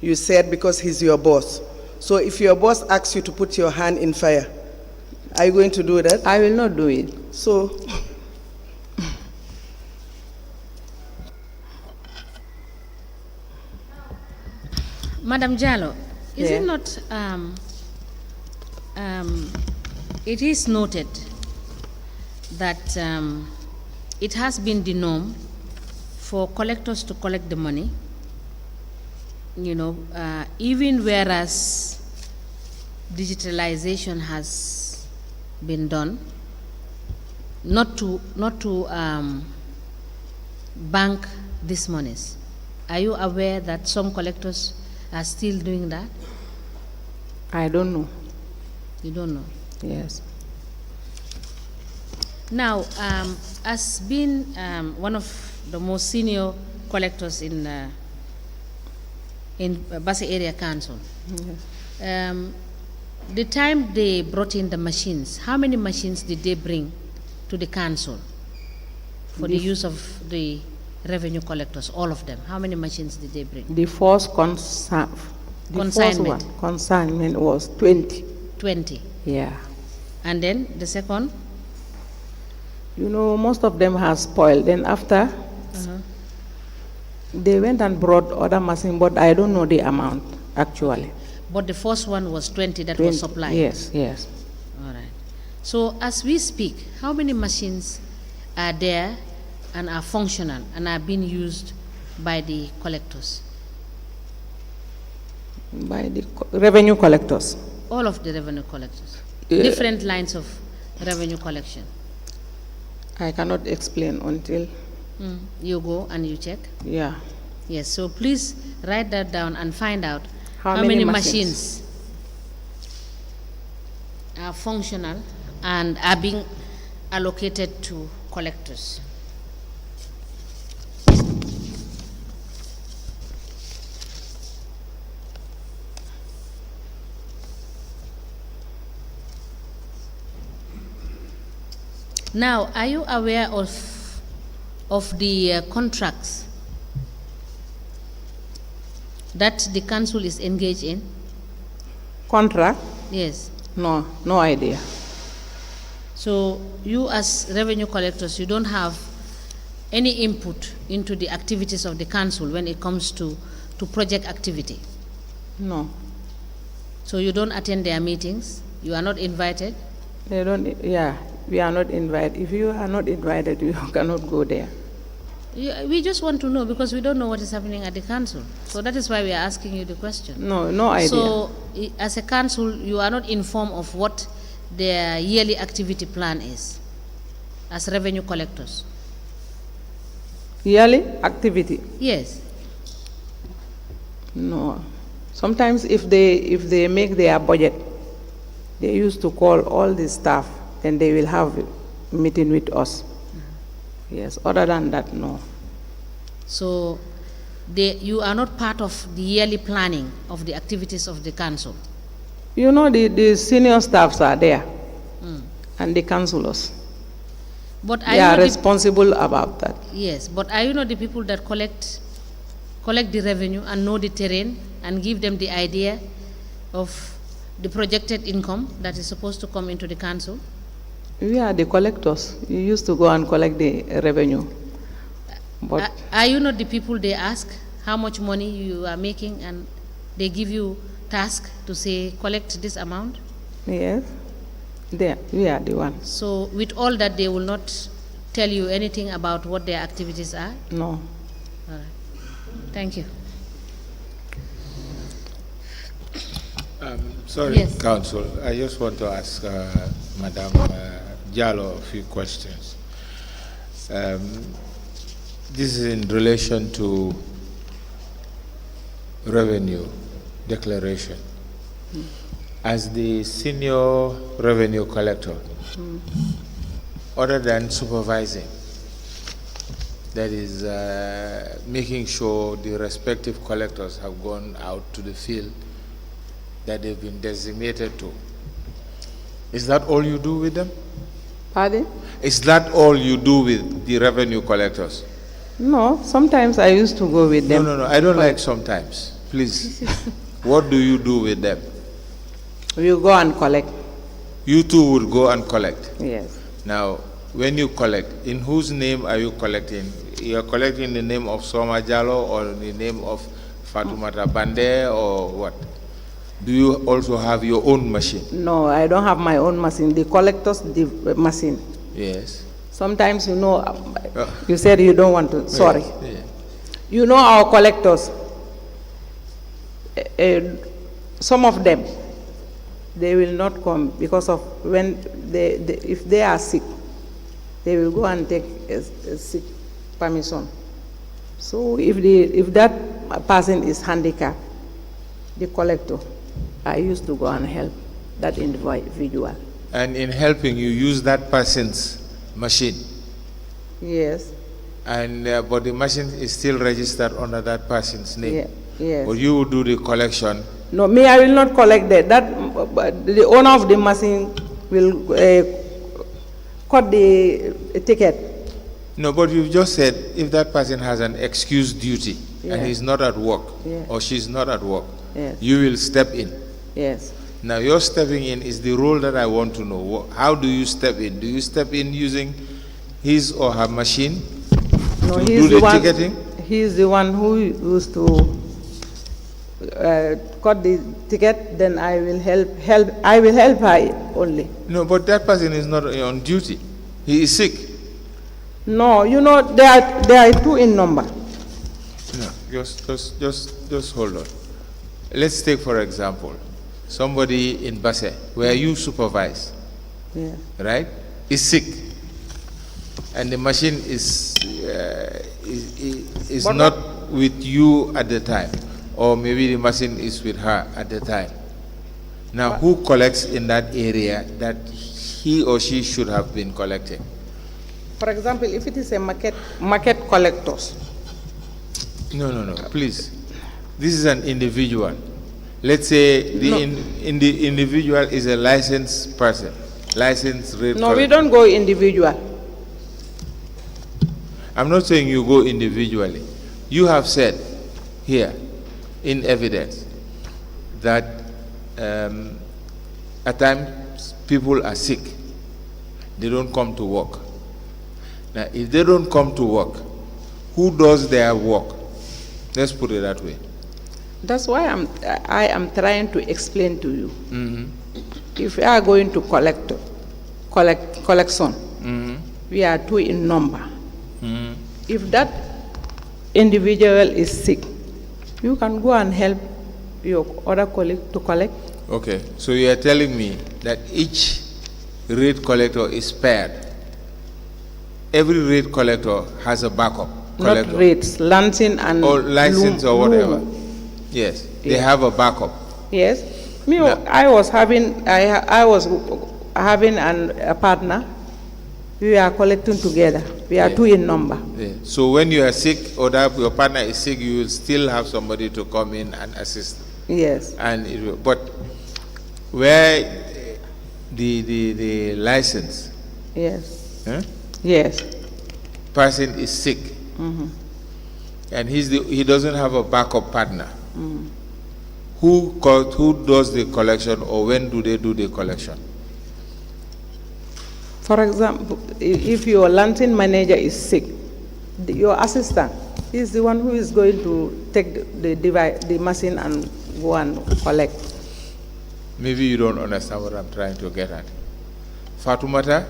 You said because he's your boss. So if your boss asks you to put your hand in fire, are you going to do that? I will not do it. So, Madam Jallo, is Yeah. it not, it is noted that it has been the norm for collectors to collect the money, even whereas digitalization has been done, not to bank these monies. Are you aware that some collectors are still doing that? I don't know. You don't know. Yes. Now, as being one of the most senior collectors in Basse Area Council, the time they brought in the machines, how many machines did they bring to the council for the use of the revenue collectors, all of them? How many machines did they bring? The first Consignment. Consignment was 20. 20. Yeah. And then the second? Most of them have spoiled. Then after, they went and brought other machines, but I don't know the amount, actually. But the first one was 20 that 20, was supplied? Yes, yes. All right. So as we speak, how many machines are there and are functional and are being used by the collectors? By the revenue collectors. All of the revenue collectors. Yeah. Different lines of revenue collection. I cannot explain until. You go and you check? Yeah. Yes, so please write that down and find out How how many many machines? machines are functional and are being allocated to collectors. Now, are you aware of the contracts that the council is engaged in? Contract? Yes. No, no idea. So you as revenue collectors, you don't have any input into the activities of the council when it comes to project activity? No. So you don't attend their meetings? You are not invited? They don't, yeah, we are not invited. If you are not invited, you cannot go there. We just want to know because we don't know what is happening at the council. So that is why we are asking you the question. No, no idea. So as a council, you are not informed of what their yearly activity plan is as revenue collectors? Yearly activity? Yes. No. Sometimes if they make their budget, they used to call all the staff, and they will have a meeting with us. Yes, other than that, no. So you are not part of the yearly planning of the activities of the council? You know, the senior staffs are there, and the councillors. But they are responsible about that. Yes, but are you not the people that collect the revenue and know the terrain and give them the idea of the projected income that is supposed to come into the council? We are the collectors. You used to go and collect the revenue. But are you not the people they ask how much money you are making and they give you task to say collect this amount? Yes, we are the ones. So with all that, they will not tell you anything about what their activities are? No. All right. Thank you. Sorry, Yes. Council. I just want to ask Madam Jallo a few questions. This is in relation to revenue declaration. As the senior revenue collector, other than supervising, that is making sure the respective collectors have gone out to the field that they've been designated to. Is that all you do with them? Pardon? Is that all you do with the revenue collectors? No, sometimes I used to go with them. No, I don't like sometimes. Please. What do you do with them? We go and collect. You two would go and collect. Yes. Now, when you collect, in whose name are you collecting? You are collecting in the name of Soma Jallo or in the name of Fatumata Bande or what? Do you also have your own machine? No, I don't have my own machine. The collectors, the machine. Yes. Sometimes, you said you don't want to, sorry. Yeah. You know our collectors, some of them, they will not come because of when if they are sick, they will go and take a sick permission. So if that person is handicapped, the collector, I used to go and help that individual. And in helping, you use that person's machine. Yes. And but the machine is still registered under that person's name. Yeah. Yes. But you will do the collection. No, me, I will not collect that. The owner of the machine will cut the ticket. No, but you just said if that person has an excuse duty and he's not at work or she's not at work, you will step in. Yes. Now, your stepping in is the role that I want to know. How do you step in? Do you step in using his or her machine to do the ticketing? He's the one who used to cut the ticket. Then I will help. I will help her only. No, but that person is not on duty. He is sick. No, there are two in number. No, just hold on. Let's take for example somebody in Basse, where you supervise, right, is sick, and the machine is not with you at the time, or maybe the machine is with her at the time. Now, who collects in that area that he or she should have been collecting? For example, if it is a market collectors. No, please. This is an individual. Let's say the individual is a licensed person, licensed rate collector. No, we don't go individual. I'm not saying you go individually. You have said here in evidence that at times people are sick. They don't come to work. Now, if they don't come to work, who does their work? Let's put it that way. That's why I am trying to explain to you. If we are going to collection, we are two in number. If that individual is sick, you can go and help your other colleague to collect. Okay, so you are telling me that each rate collector is paired. Every rate collector has a backup collector. Not rates, lancing and or license or whatever. Lumo. Yes, they have a backup. Yes, I was having a partner. We are collecting together. We are two in number. Yeah. So when you are sick or that your partner is sick, you will still have somebody to come in and assist. Yes. And but where the license? Yes. Huh? Yes. Person is sick, and he doesn't have a backup partner. Who does the collection, or when do they do the collection? For example, if your launching manager is sick, your assistant is the one who is going to take the machine and go and collect. Maybe you don't understand what I'm trying to get at. Fatumata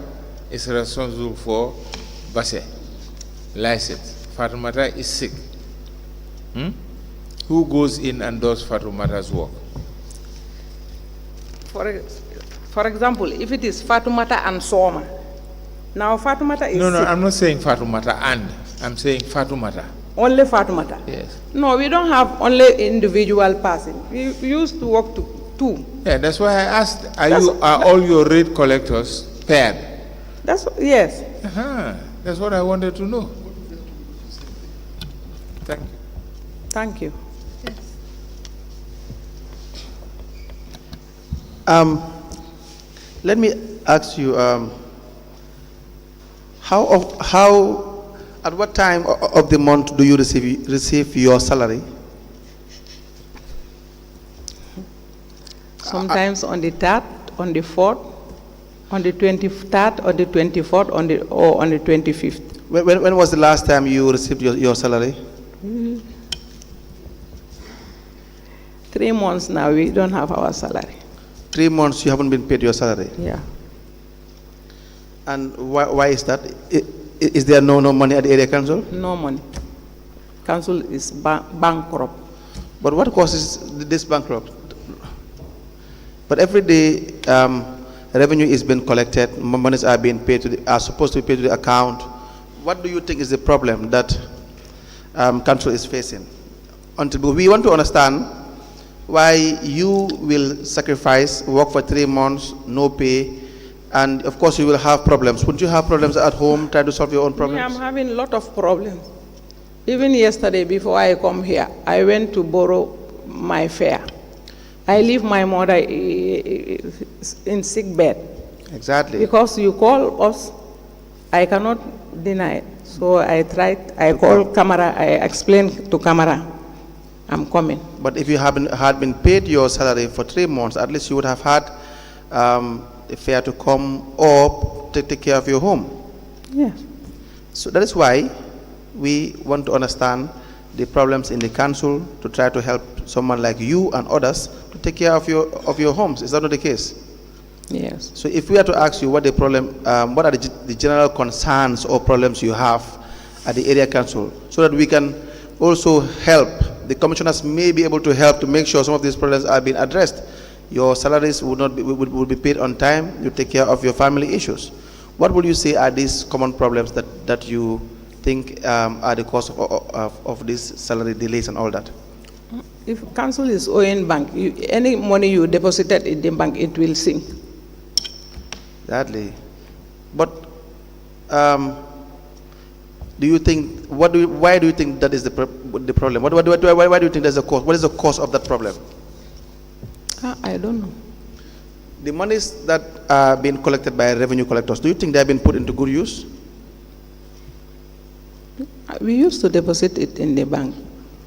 is responsible for Basse license. Fatumata is sick. Who goes in and does Fatumata's work? For example, if it is Fatumata and Soma, now Fatumata is No, sick. I'm not saying Fatumata and. I'm saying Fatumata. Only Fatumata? Yes. No, we don't have only individual person. We used to work two. Yeah, that's why I asked, are all your rate collectors paired? Yes. That's what I wanted to know. Thank you. Thank you. Let me ask you, how At what time of the month do you receive your salary? Sometimes on the 3rd, on the 4th, on the 23rd, on the 24th, or on the 25th. When was the last time you received your salary? 3 months now, we don't have our salary. 3 months you haven't been paid your salary? Yeah. And why is that? Is there no money at the area council? No money. Council is bankrupt. But what causes this bankrupt? But every day, revenue is being collected, monies are being paid are supposed to be paid to the account. What do you think is the problem that council is facing? Until we want to understand why you will sacrifice, work for 3 months, no pay, and of course you will have problems. Wouldn't you have problems at home, try to solve your own problems? Yeah, I'm having a lot of problems. Even yesterday, before I come here, I went to borrow my fare. I leave my mother in sick bed. Exactly. Because you call us, I cannot deny it. So I called Camara, I explained to Camara, I'm coming. But if you had been paid your salary for 3 months, at least you would have had a fare to come or take care of your home. Yes. So that is why we want to understand the problems in the council to try to help someone like you and others to take care of your homes. Is that not the case? Yes. So if we are to ask you what the problem, what are the general concerns or problems you have at the area council, so that we can also help, the commissioners may be able to help to make sure some of these problems are being addressed. Your salaries would be paid on time, you take care of your family issues. What would you say are these common problems that you think are the cause of these salary delays and all that? If council is owing bank, any money you deposited in the bank, it will sink. Exactly. But do you think, why do you think that is the problem? Why do you think that's the cause? What is the cause of that problem? I don't know. The monies that are being collected by revenue collectors, do you think they have been put into good use? We used to deposit it in the bank.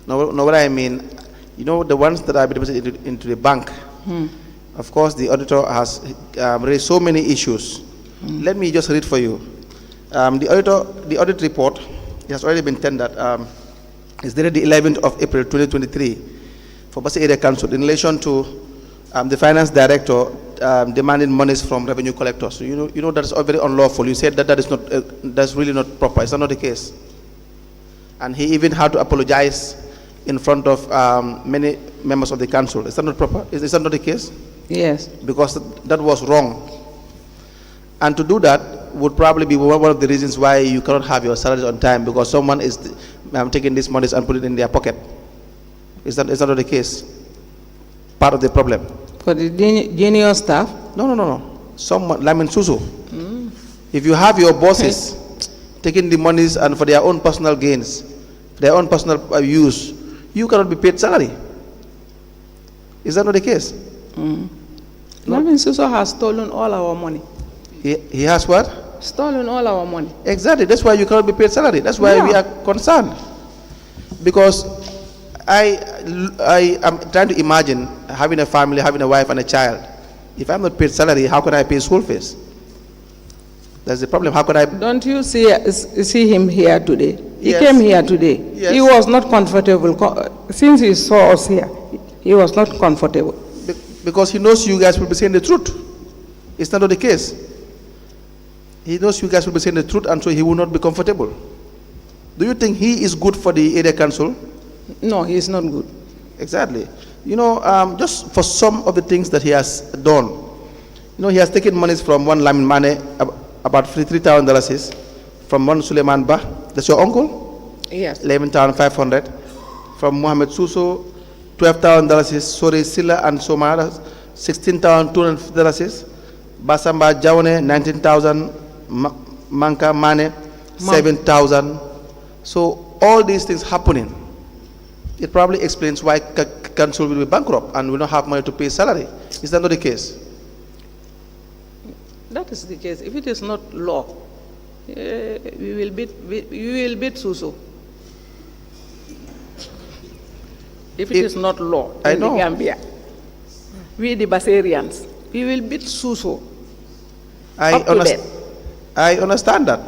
No, what I mean, you know, the ones that are being deposited into the bank, of course, the auditor has raised so many issues. Let me just read for you. The audit report has already been tendered. It's dated the 11th of April 2023 for Basi Area Council in relation to the finance director demanding monies from revenue collectors. So you know that is very unlawful. You said that is not that's really not proper. Is that not the case? And he even had to apologize in front of many members of the council. Is that not proper? Is that not the case? Yes. Because that was wrong. And to do that would probably be one of the reasons why you cannot have your salaries on time, because someone is taking these monies and put it in their pocket. Is that not the case? Part of the problem. For the junior staff? No. Someone, Lamin Susu. If you have your bosses taking the monies and for their own personal gains, their own personal use, you cannot be paid salary. Is that not the case? Lamin Susu has stolen all our money. He has what? Stolen all our money. Exactly. That's why you cannot be paid salary. That's why we are concerned. Because I am trying to imagine having a family, having a wife and a child. If I'm not paid salary, how can I pay school fees? That's the problem. How could I? Don't you see him here today? He Yes. came here today. Yes. He was not comfortable. Since he saw us here, he was not comfortable. Because he knows you guys will be saying the truth. It's not the case. He knows you guys will be saying the truth, and so he will not be comfortable. Do you think he is good for the area council? No, he is not good. Exactly. You know, just for some of the things that he has done, you know, he has taken monies from one Lamin Mane, about $3,000, from one Suleiman Ba, that's your uncle? Yes. 11,500. From Mohammed Suso, $12,000. Sori Silla and Somara, $16,250. Basamba Jaune, 19,000. Manka Mane, 7,000. So all these things happening, it probably explains why council will be bankrupt and will not have money to pay salary. Is that not the case? That is the case. If it is not law, We will beat Suso. If it is not law in the Gambia, we the Basarians, we will beat Suso. I understand that.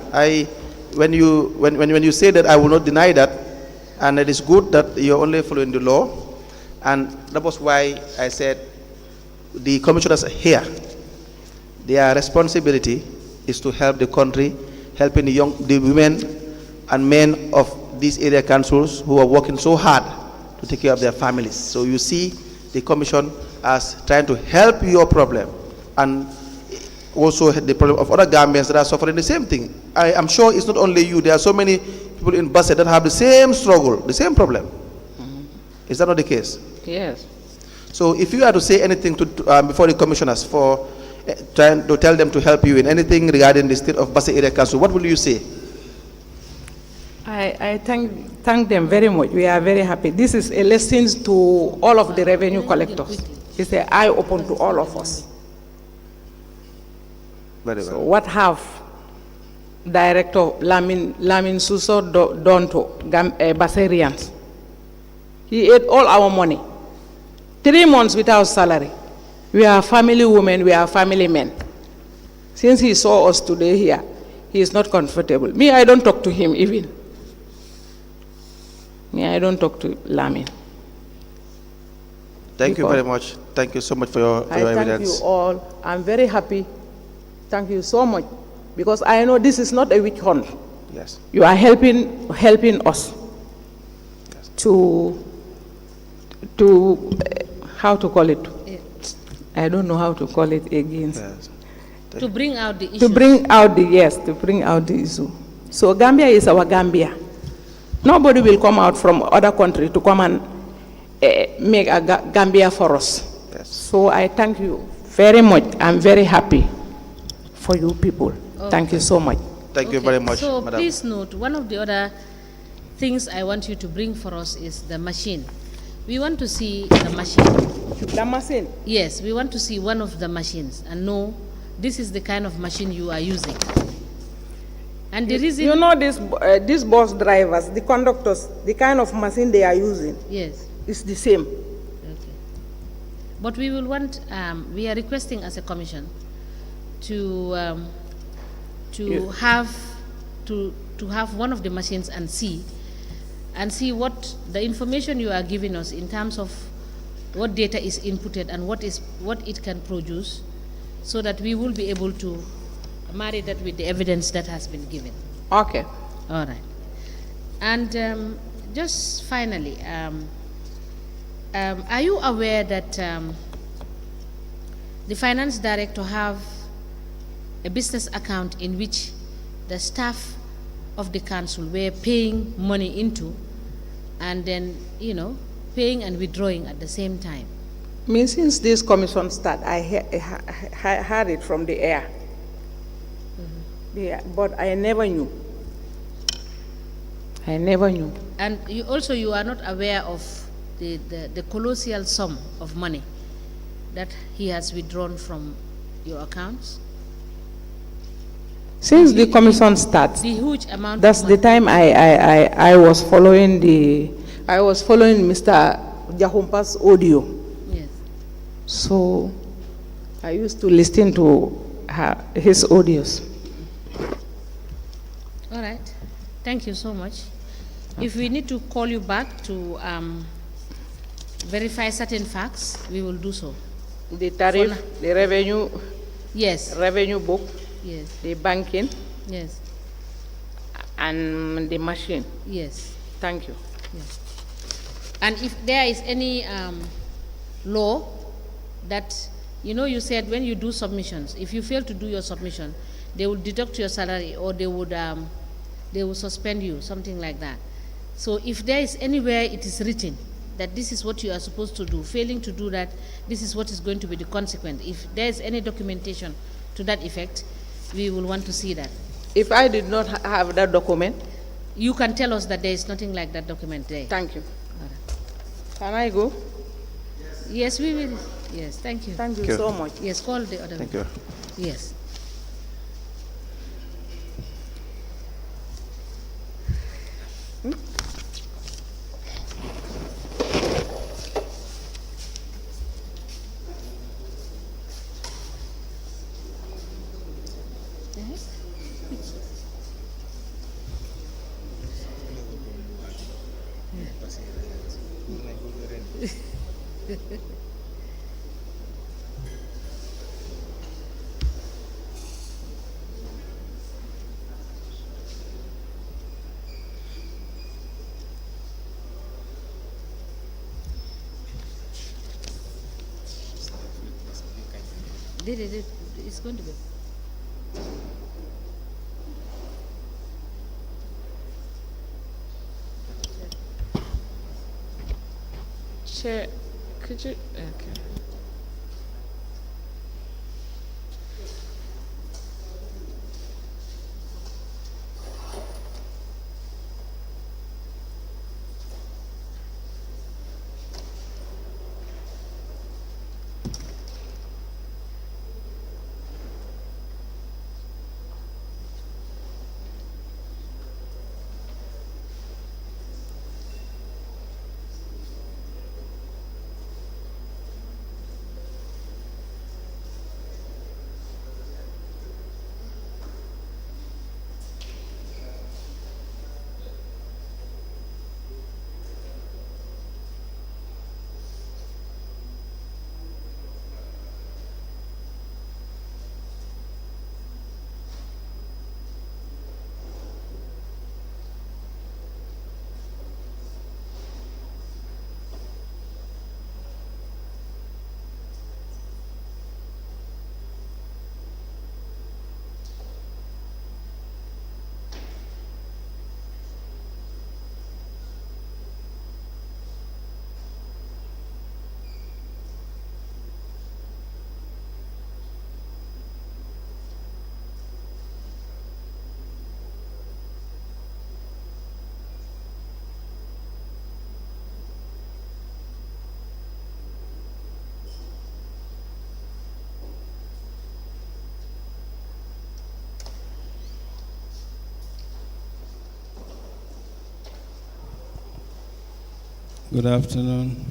When you say that, I will not deny that, and it is good that you're only following the law, and that was why I said the commissioners here, their responsibility is to help the country, helping the women and men of these area councils who are working so hard to take care of their families. So you see the commission as trying to help your problem, and also the problem of other Gambians that are suffering the same thing. I am sure it's not only you. There are so many people in Basse that have the same struggle, the same problem. Is that not the case? Yes. So if you had to say anything to before the commissioners for trying to tell them to help you in anything regarding the state of Basse Area Council, what will you say? I thank them very much. We are very happy. This is a lesson to all of the revenue collectors. It's an eye open to all of us. Very well. So what have Director Lamin Suso done to Basarians? He ate all our money. 3 months without salary. We are family women, we are family men. Since he saw us today here, he is not comfortable. Me, I don't talk to him even. Me, I don't talk to Lamin. Thank you very much. Thank you so much for your evidence. Thank you all. I'm very happy. Thank you so much. Because I know this is not a witch hunt. Yes. You are helping us to how to call it? I don't know how to call it again. Yes. To bring out the issue. To bring out the issue. So Gambia is our Gambia. Nobody will come out from other country to come and make a Gambia for us. Yes. So I thank you very much. I'm very happy for you people. Okay. Thank you so much. Thank you very much, so Madam. Please note, one of the other things I want you to bring for us is the machine. We want to see the machine. The machine? Yes, we want to see one of the machines and know this is the kind of machine you are using. And the reason... You know these bus drivers, the conductors, the kind of machine they are using. Yes. It's the same. Okay. But we will want, we are requesting as a commission to have one of the machines and see what the information you are giving us in terms of what data is inputted and what it can produce, so that we will be able to marry that with the evidence that has been given. Okay. All right. And just finally, are you aware that the finance director have a business account in which the staff of the council were paying money into, and then, paying and withdrawing at the same time? Since this commission started, I heard it from the air. But I never knew. And you are not aware of the colossal sum of money that he has withdrawn from your accounts? Since the commission starts, the huge amount. That's the time I was following Mr. Jahumpa's audio. Yes. So I used to listen to his audios. All right. Thank you so much. Okay. If we need to call you back to verify certain facts, we will do so. The tariff, the revenue. Yes. Revenue book. Yes. The banking. Yes. And the machine. Yes. Thank you. Yes. And if there is any law that, you said when you do submissions, if you fail to do your submission, they will deduct your salary, or they will suspend you, something like that. So if there is anywhere it is written that this is what you are supposed to do, failing to do that, this is what is going to be the consequence. If there is any documentation to that effect, we will want to see that. If I did not have that document? You can tell us that there is nothing like that document there. Thank you. All right. Can I go? Yes, we will. Yes, thank you. Thank you so much. Yes, call the other. Thank you. Yes. It's going to be. Chair, could you? Okay. Good afternoon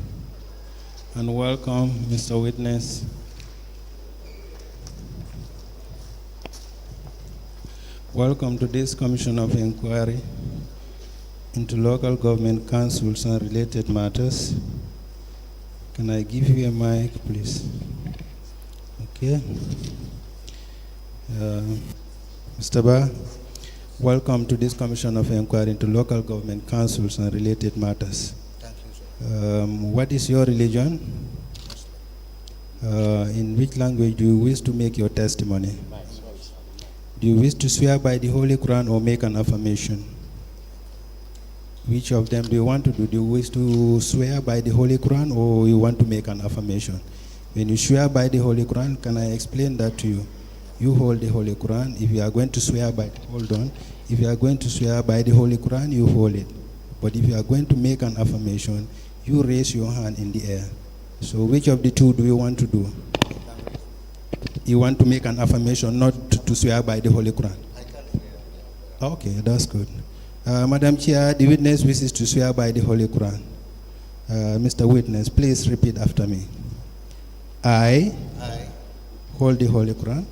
and welcome, Mr. Witness. Welcome to this Commission of Inquiry into Local Government Councils and related matters. Can I give you a mic, please? Okay. Mr. Ba, welcome to this Commission of Inquiry into Local Government Councils and related matters. What is your religion? In which language do you wish to make your testimony? Do you wish to swear by the Holy Quran or make an affirmation? Which of them do you want to do? Do you wish to swear by the Holy Quran or you want to make an affirmation? When you swear by the Holy Quran, can I explain that to you? You hold the Holy Quran. If you are going to swear by, hold on. If you are going to swear by the Holy Quran, you hold it. But if you are going to make an affirmation, you raise your hand in the air. So which of the two do you want to do? You want to make an affirmation, not to swear by the Holy Quran? Okay, that's good. Madam Chair, the witness wishes to swear by the Holy Quran. Mr. Witness, please repeat after me. I hold the Holy Quran.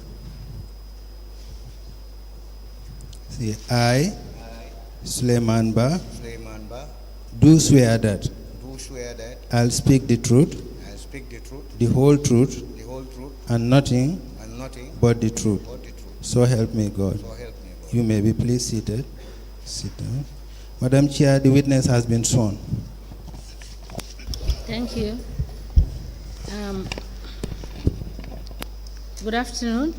See, I Suleiman Ba, do swear that I'll speak the truth, the whole truth, and nothing but the truth. So help me God. You may be please seated. Sit down. Madam Chair, the witness has been sworn. Thank you. Good afternoon,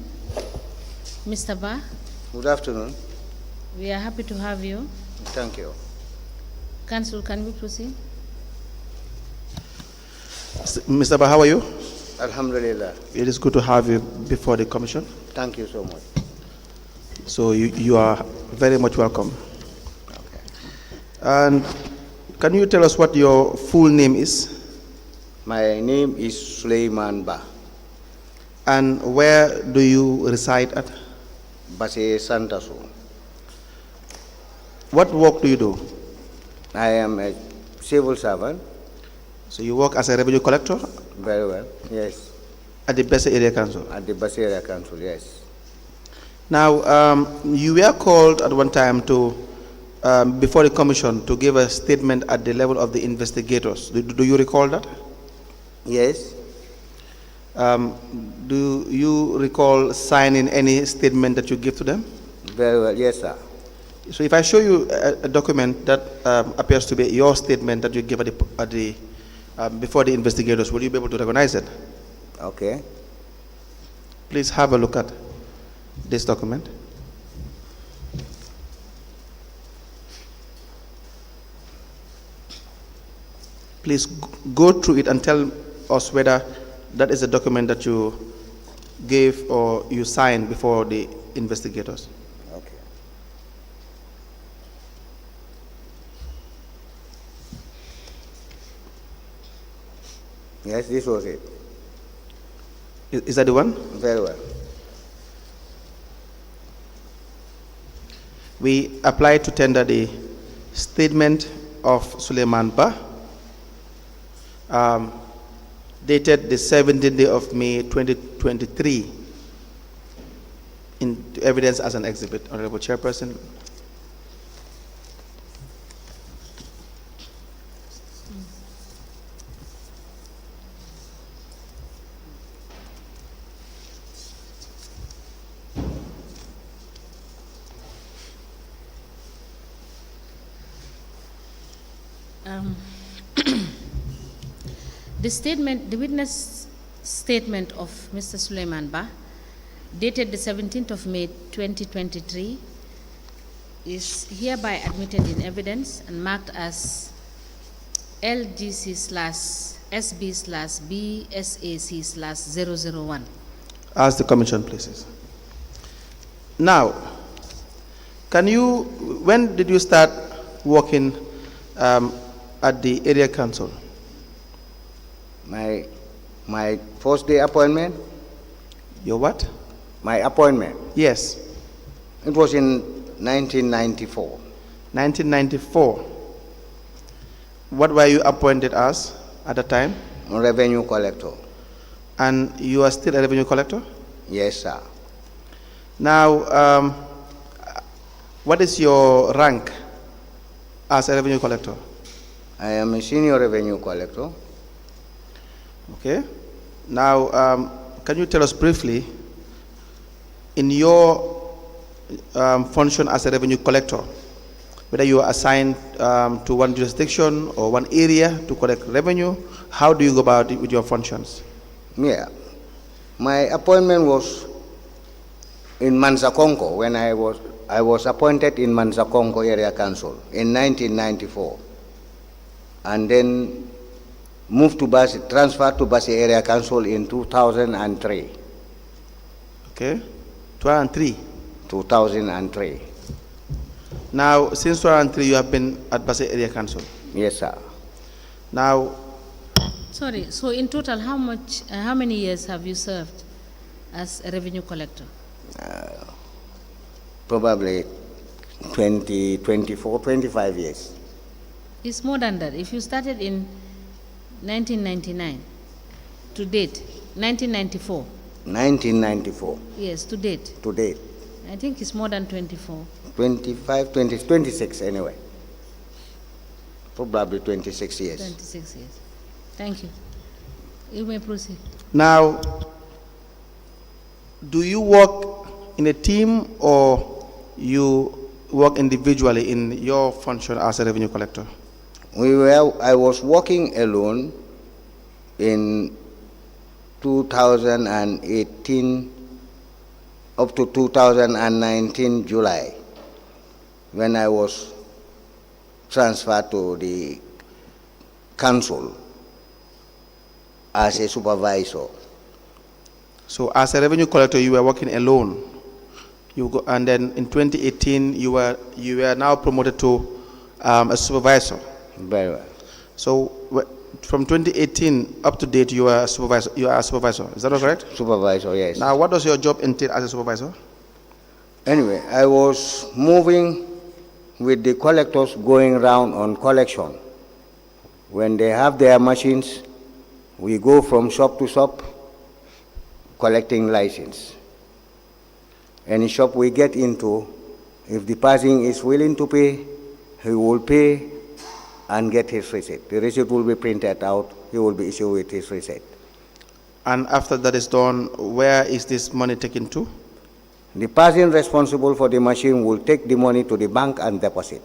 Mr. Ba. Good afternoon. We are happy to have you. Thank you. Council, can we proceed? Mr. Ba, how are you? Alhamdulillah. It is good to have you before the commission. Thank you so much. So you are very much welcome. Okay. And can you tell us what your full name is? My name is Suleiman Ba. And where do you reside at? Base Santasu. What work do you do? I am a civil servant. So you work as a revenue collector? Very well, yes. At the Besse Area Council? At the Base Area Council, yes. Now, you were called at one time to before the commission to give a statement at the level of the investigators. Do you recall that? Yes. Do you recall signing any statement that you give to them? Very well. Yes, sir. So if I show you a document that appears to be your statement that you give before the investigators, will you be able to recognize it? Okay. Please have a look at this document. Please go through it and tell us whether that is a document that you gave or you signed before the investigators. Okay. Yes, this was it. Is that the one? Very well. We apply to tender the statement of Suleiman Ba, dated the 17th day of May 2023, in evidence as an exhibit. Honorable Chairperson. The witness statement of Mr. Suleiman Ba, dated the 17th of May 2023, is hereby admitted in evidence and marked as LGC/SB/BSAC/001. Ask the commission, please. Now, when did you start working at the area council? My first day appointment. Your what? My appointment. Yes. It was in 1994. 1994. What were you appointed as at the time? Revenue collector. And you are still a revenue collector? Yes, sir. Now, what is your rank as a revenue collector? I am a senior revenue collector. Okay. Now, can you tell us briefly, in your function as a revenue collector, whether you are assigned to one jurisdiction or one area to collect revenue, how do you go about it with your functions? Yeah. My appointment was in Manzakonko when I was appointed in Manzakonko Area Council in 1994, and then moved to Basi, transferred to Basi Area Council in 2003. Okay, 2003. 2003. Now, since 2003, you have been at Basi Area Council. Yes, sir. Now, sorry. So in total, how many years have you served as a revenue collector? Probably 24, 25 years. It's more than that. If you started in 1999 to date, 1994. 1994. Yes, to date. To date. I think it's more than 24. 25, 20, 26 anyway. Probably 26 years. 26 years. Thank you. You may proceed. Now, do you work in a team or you work individually in your function as a revenue collector? I was working alone in 2018 up to 2019 July, when I was transferred to the council as a supervisor. So as a revenue collector, you were working alone. And then in 2018, you were now promoted to a supervisor. Very well. So from 2018 up to date, you are a supervisor. You are a supervisor. Is that correct? Supervisor, yes. Now, what does your job entail as a supervisor? Anyway, I was moving with the collectors going around on collection. When they have their machines, we go from shop to shop collecting license. Any shop we get into, if the person is willing to pay, he will pay and get his receipt. The receipt will be printed out. He will be issued with his receipt. And after that is done, where is this money taken to? The person responsible for the machine will take the money to the bank and deposit.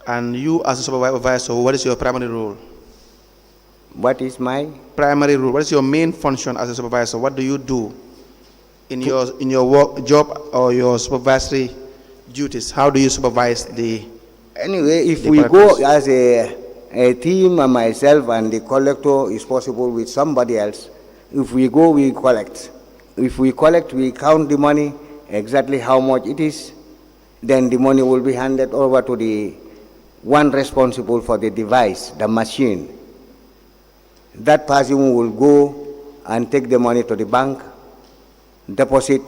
And you as a supervisor, what is your primary role? What is my primary role? What is your main function as a supervisor? What do you do in your work job or your supervisory duties? How do you supervise the? Anyway, if we go as a team and myself and the collector is possible with somebody else, if we go, we collect. If we collect, we count the money, exactly how much it is, then the money will be handed over to the one responsible for the device, the machine. That person will go and take the money to the bank, deposit,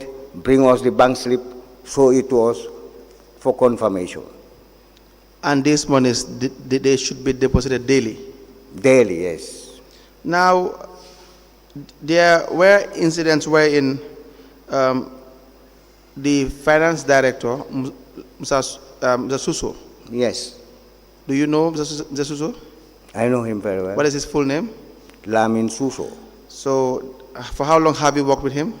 bring us the bank slip, show it to us for confirmation. And these monies, they should be deposited daily? Daily, yes. Now, there were incidents wherein the finance director, Mr. Suso. Yes. Do you know Mr. Suso? I know him very well. What is his full name? Lamin Suso. So, for how long have you worked with him?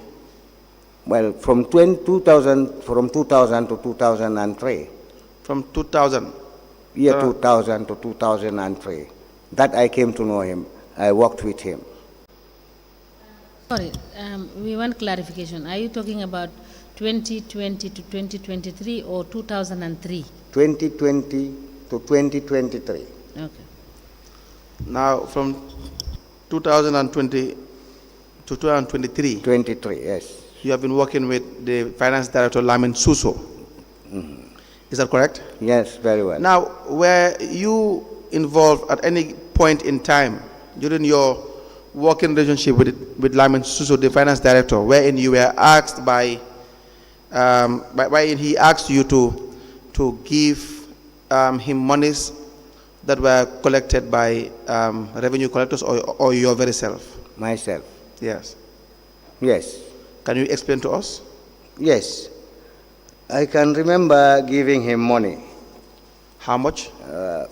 Well, from 2000 to 2003. From 2000? Year 2000 to 2003. That I came to know him. I worked with him. Sorry, we want clarification. Are you talking about 2020 to 2023 or 2003? 2020 to 2023. Okay. Now, from 2020 to 2023? 23, yes. You have been working with the finance director, Lamin Suso. Mm-hmm. Is that correct? Yes, very well. Now, were you involved at any point in time during your working relationship with Lamin Suso, the finance director, wherein you were asked wherein he asked you to give him monies that were collected by revenue collectors or your very self? Myself. Yes. Yes. Can you explain to us? Yes. I can remember giving him money. How much?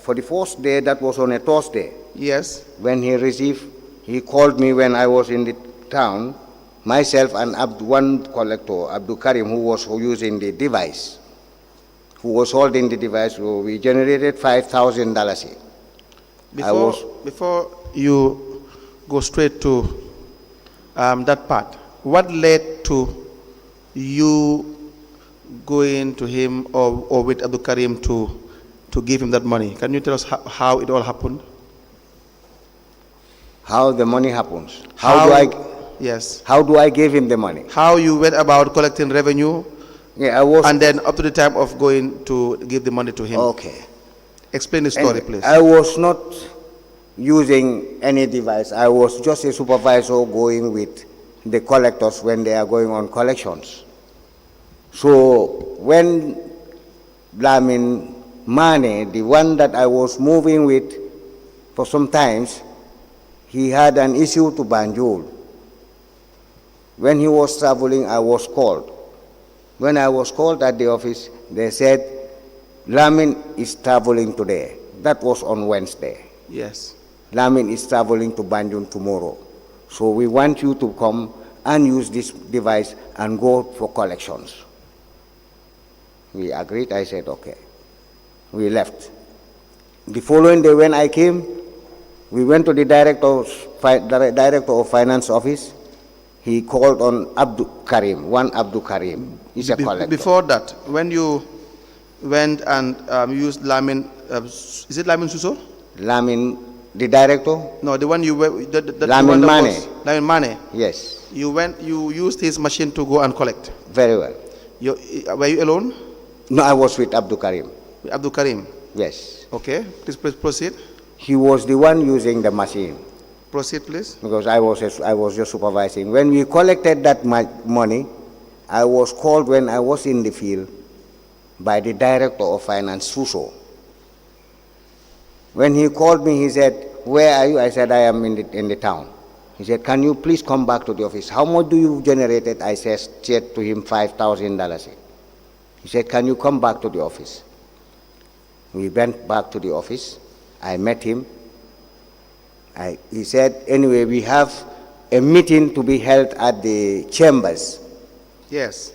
For the first day, that was on a Thursday. Yes. When he received, he called me when I was in the town, myself and one collector, Abdul Karim, who was using the device, who was holding the device. So we generated $5,000. Before you go straight to that part, what led to you going to him or with Abdul Karim to give him that money? Can you tell us how it all happened? How the money happens? Yes. How do I give him the money? How you went about collecting revenue? Yeah, I was. And then up to the time of going to give the money to him. Okay. Explain the story, please. I was not using any device. I was just a supervisor going with the collectors when they are going on collections. So when Lamin Mane, the one that I was moving with for some times, he had an issue to Banjul. When he was traveling, I was called. When I was called at the office, they said, Lamin is traveling today. That was on Wednesday. Yes. Lamin is traveling to Banjul tomorrow. So we want you to come and use this device and go for collections. We agreed. I said, okay. We left. The following day when I came, we went to the director of finance office. He called on Abdul Karim, one Abdul Karim. He's a collector. Before that, when you went and used Lamin, is it Lamin Suso? Lamin, the director? No, the one you were, Lamin Mane. Lamin Mane. Yes. You used his machine to go and collect. Very well. Were you alone? No, I was with Abdul Karim. With Abdul Karim? Yes. Okay, please proceed. He was the one using the machine. Proceed, please. Because I was just supervising. When we collected that money, I was called when I was in the field by the director of finance, Suso. When he called me, he said, where are you? I said, I am in the town. He said, can you please come back to the office? How much do you generate? I said to him, $5,000. He said, can you come back to the office? We went back to the office. I met him. He said, anyway, we have a meeting to be held at the chambers. Yes.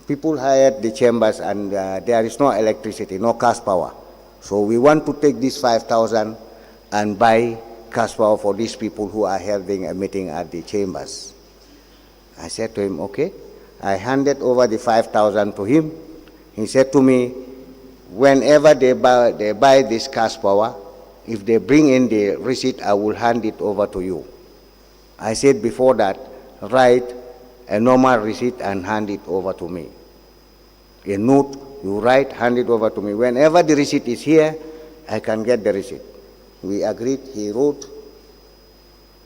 People hired the chambers and there is no electricity, no cash power. So we want to take this 5,000 and buy cash power for these people who are holding a meeting at the chambers. I said to him, okay. I handed over the 5,000 to him. He said to me, whenever they buy this cash power, if they bring in the receipt, I will hand it over to you. I said before that, write a normal receipt and hand it over to me. A note, you write, hand it over to me. Whenever the receipt is here, I can get the receipt. We agreed, he wrote,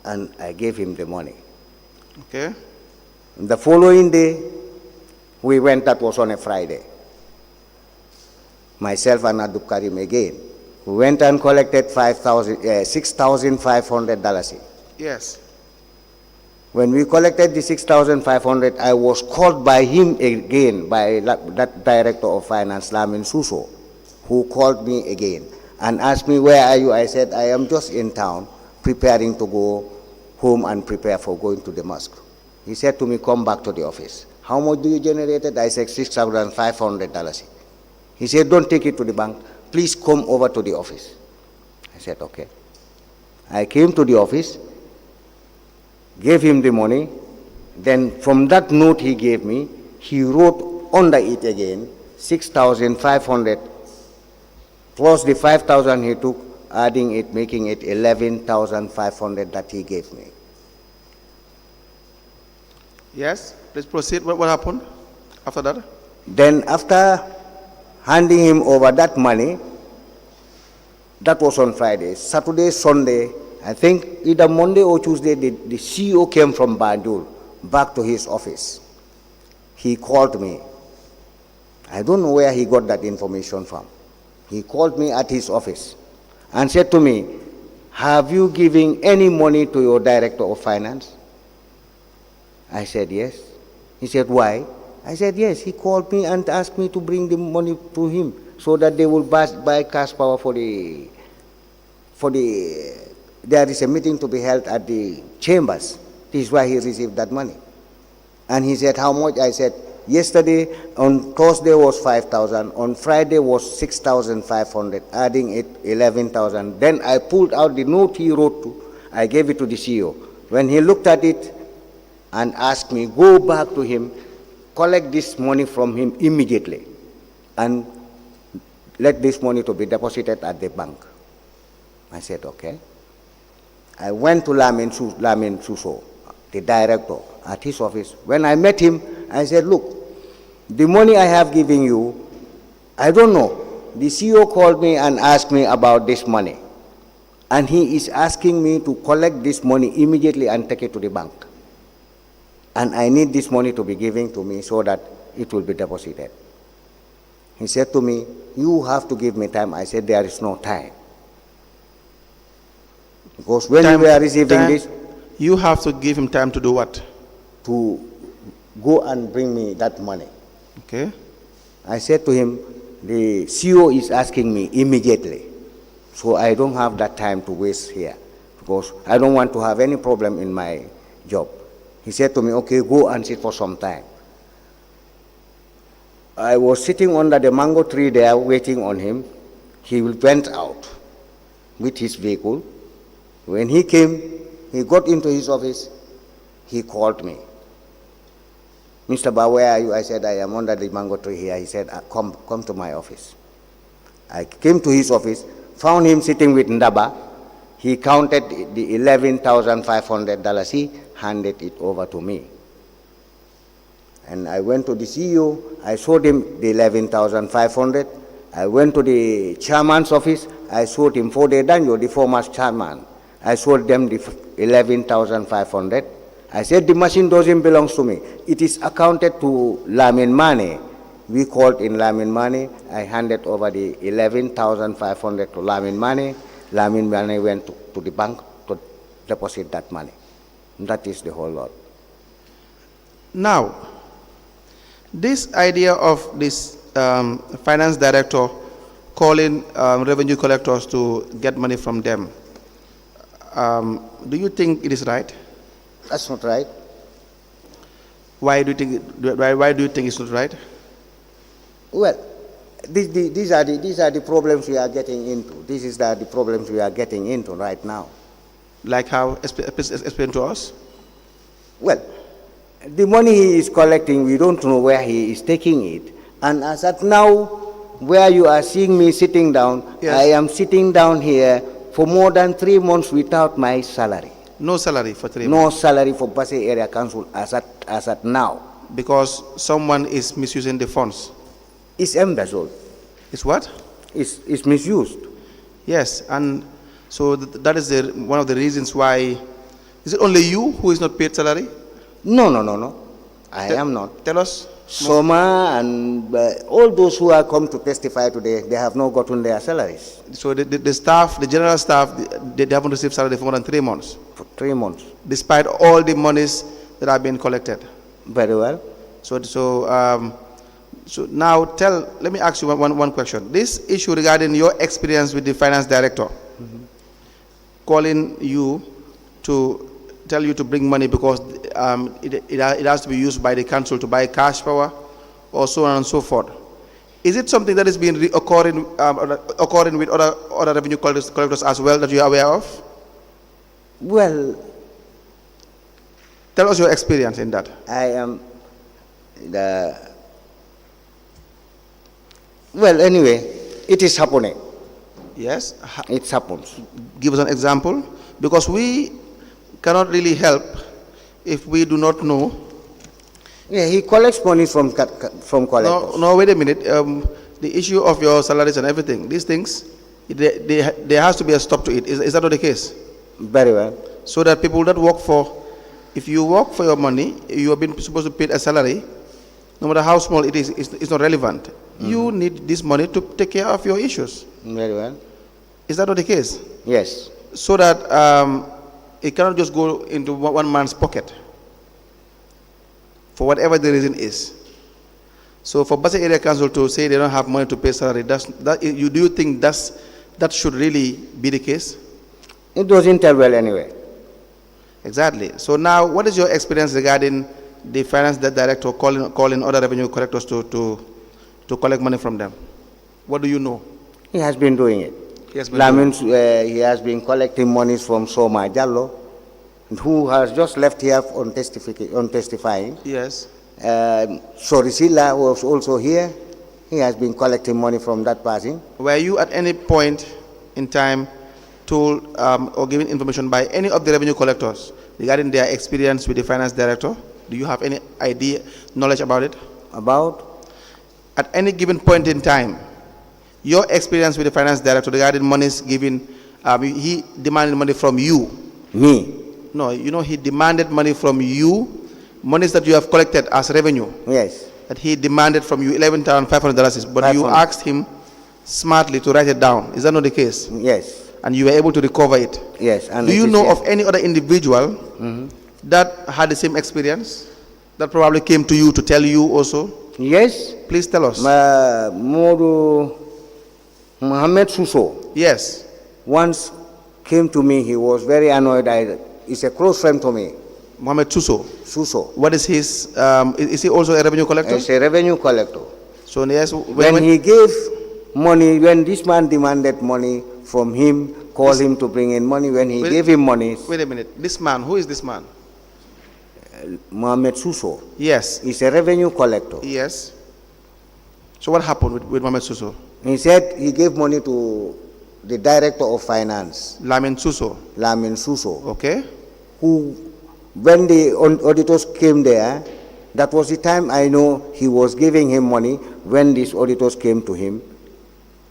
and I gave him the money. Okay. The following day, we went, that was on a Friday. Myself and Abdul Karim again. We went and collected $6,500. Yes. When we collected the 6,500, I was called by him again, by that director of finance, Lamin Suso, who called me again and asked me, where are you? I said, I am just in town, preparing to go home and prepare for going to the mosque. He said to me, come back to the office. How much do you generate? I said, $6,500. He said, don't take it to the bank. Please come over to the office. I said, okay. I came to the office, gave him the money. Then from that note he gave me, he wrote under it again, 6,500 plus the 5,000 he took, adding it, making it 11,500 that he gave me. Yes, please proceed. What happened after that? Then after handing him over that money, that was on Friday. Saturday, Sunday, I think either Monday or Tuesday, the CEO came from Banjul back to his office. He called me. I don't know where he got that information from. He called me at his office and said to me, have you given any money to your director of finance? I said, yes. He said, why? I said, yes. He called me and asked me to bring the money to him so that they will buy cash power there is a meeting to be held at the chambers. This is why he received that money. And he said, how much? I said, yesterday, on Thursday was 5,000, on Friday was 6,500, adding it 11,000. Then I pulled out the note he wrote I gave it to the CEO. When he looked at it and asked me, go back to him, collect this money from him immediately, and let this money to be deposited at the bank. I said, okay. I went to Lamin Suso, the director, at his office. When I met him, I said, look, the money I have given you, I don't know. The CEO called me and asked me about this money. And he is asking me to collect this money immediately and take it to the bank. And I need this money to be given to me so that it will be deposited. He said to me, you have to give me time. I said, there is no time. Because when you were receiving this, you have to give him time to do what? To go and bring me that money. Okay. I said to him, the CEO is asking me immediately. So I don't have that time to waste here because I don't want to have any problem in my job. He said to me, okay, go and sit for some time. I was sitting under the mango tree there waiting on him. He went out with his vehicle. When he came, he got into his office, he called me. Mr. Ba, where are you? I said, I am under the mango tree here. He said, come to my office. I came to his office, found him sitting with Ndaba. He counted the $11,500. He handed it over to me. And I went to the CEO. I showed him the $11,500. I went to the chairman's office. I showed him Fode Danjo, the former chairman. I showed them the $11,500. I said, the machine doesn't belong to me. It is accounted to Lamin Mane. We called in Lamin Mane. I handed over the $11,500 to Lamin Mane. Lamin Mane went to the bank to deposit that money. That is the whole lot. Now, this idea of this finance director calling revenue collectors to get money from them. Do you think it is right? That's not right. Why do you think it's not right? Well, these are the problems we are getting into. The problems we are getting into right now. Like how? Explain to us. Well, the money he is collecting, we don't know where he is taking it. And as at now, where you are seeing me sitting down, Yes. I am sitting down here for more than 3 months without my salary. No salary for 3 No months. salary for Basse Area Council as at now. Because someone is misusing the funds. It's embezzled. It's what? It's misused. Yes, and so that is one of the reasons why. Is it only you who is not paid salary? No. I am not. Tell us. Soma and all those who are come to testify today, they have not gotten their salaries So the staff, the general staff, they haven't received salary for more than 3 months, for 3 months. despite all the monies that have been collected. Very well. So now let me ask you one question. This issue regarding your experience with the finance director, calling you to tell you to bring money because it has to be used by the council to buy cash power or so on and so forth. Is it something that is being occurring with other revenue collectors as well that you are aware of? Well, Tell us your experience in that. Well, anyway, it is happening. Yes? It happens. Give us an example, because we cannot really help if we do not know. Yeah, he collects money from collectors. No, wait a minute. The issue of your salaries and everything, these things, there has to be a stop to it. Is that not the case? Very well. So that people that work for, if you work for your money, you have been supposed to pay a salary, no matter how small it is, it's not relevant. You need this money to take care of your issues. Very well. Is that not the case? Yes. So that it cannot just go into one man's pocket for whatever the reason is. So for Basse Area Council to say they don't have money to pay salary, do you think that should really be the case? It doesn't tell well anyway. Exactly. So now, what is your experience regarding the finance director calling other revenue collectors to collect money from them? What do you know? He has been doing it. He has been That doing means he has been collecting monies from Soma Jallo, who has just left here on testifying. Yes. Sorisila was also here. He has been collecting money from that person. Were you at any point in time told or given information by any of the revenue collectors regarding their experience with the finance director? Do you have any knowledge about it? About? At any given point in time, your experience with the finance director regarding monies given, he demanded money from you. Me? No, he demanded money from you, monies that you have collected as revenue. Yes. That he demanded from you $11,500, but you asked him smartly to write it down. Is that not the case? Yes. And you were able to recover it? Yes. And do you know of any other individual that had the same experience, that probably came to you to tell you also? Yes. Please tell us. Mohammed Suso. Yes. Once came to me, he was very annoyed. He's a close friend to me. Mohammed Suso. Suso. What is his, is he also a revenue collector? He's a revenue collector. So yes, when he gave money, when this man demanded money from him, called him to bring in money, when he gave him money. Wait a minute, this man, who is this man? Mohammed Suso. Yes. He's a revenue collector. Yes. So what happened with Mohammed Suso? He said he gave money to the director of finance. Lamin Suso. Lamin Suso. Okay. Who, when the auditors came there, that was the time I know he was giving him money when these auditors came to him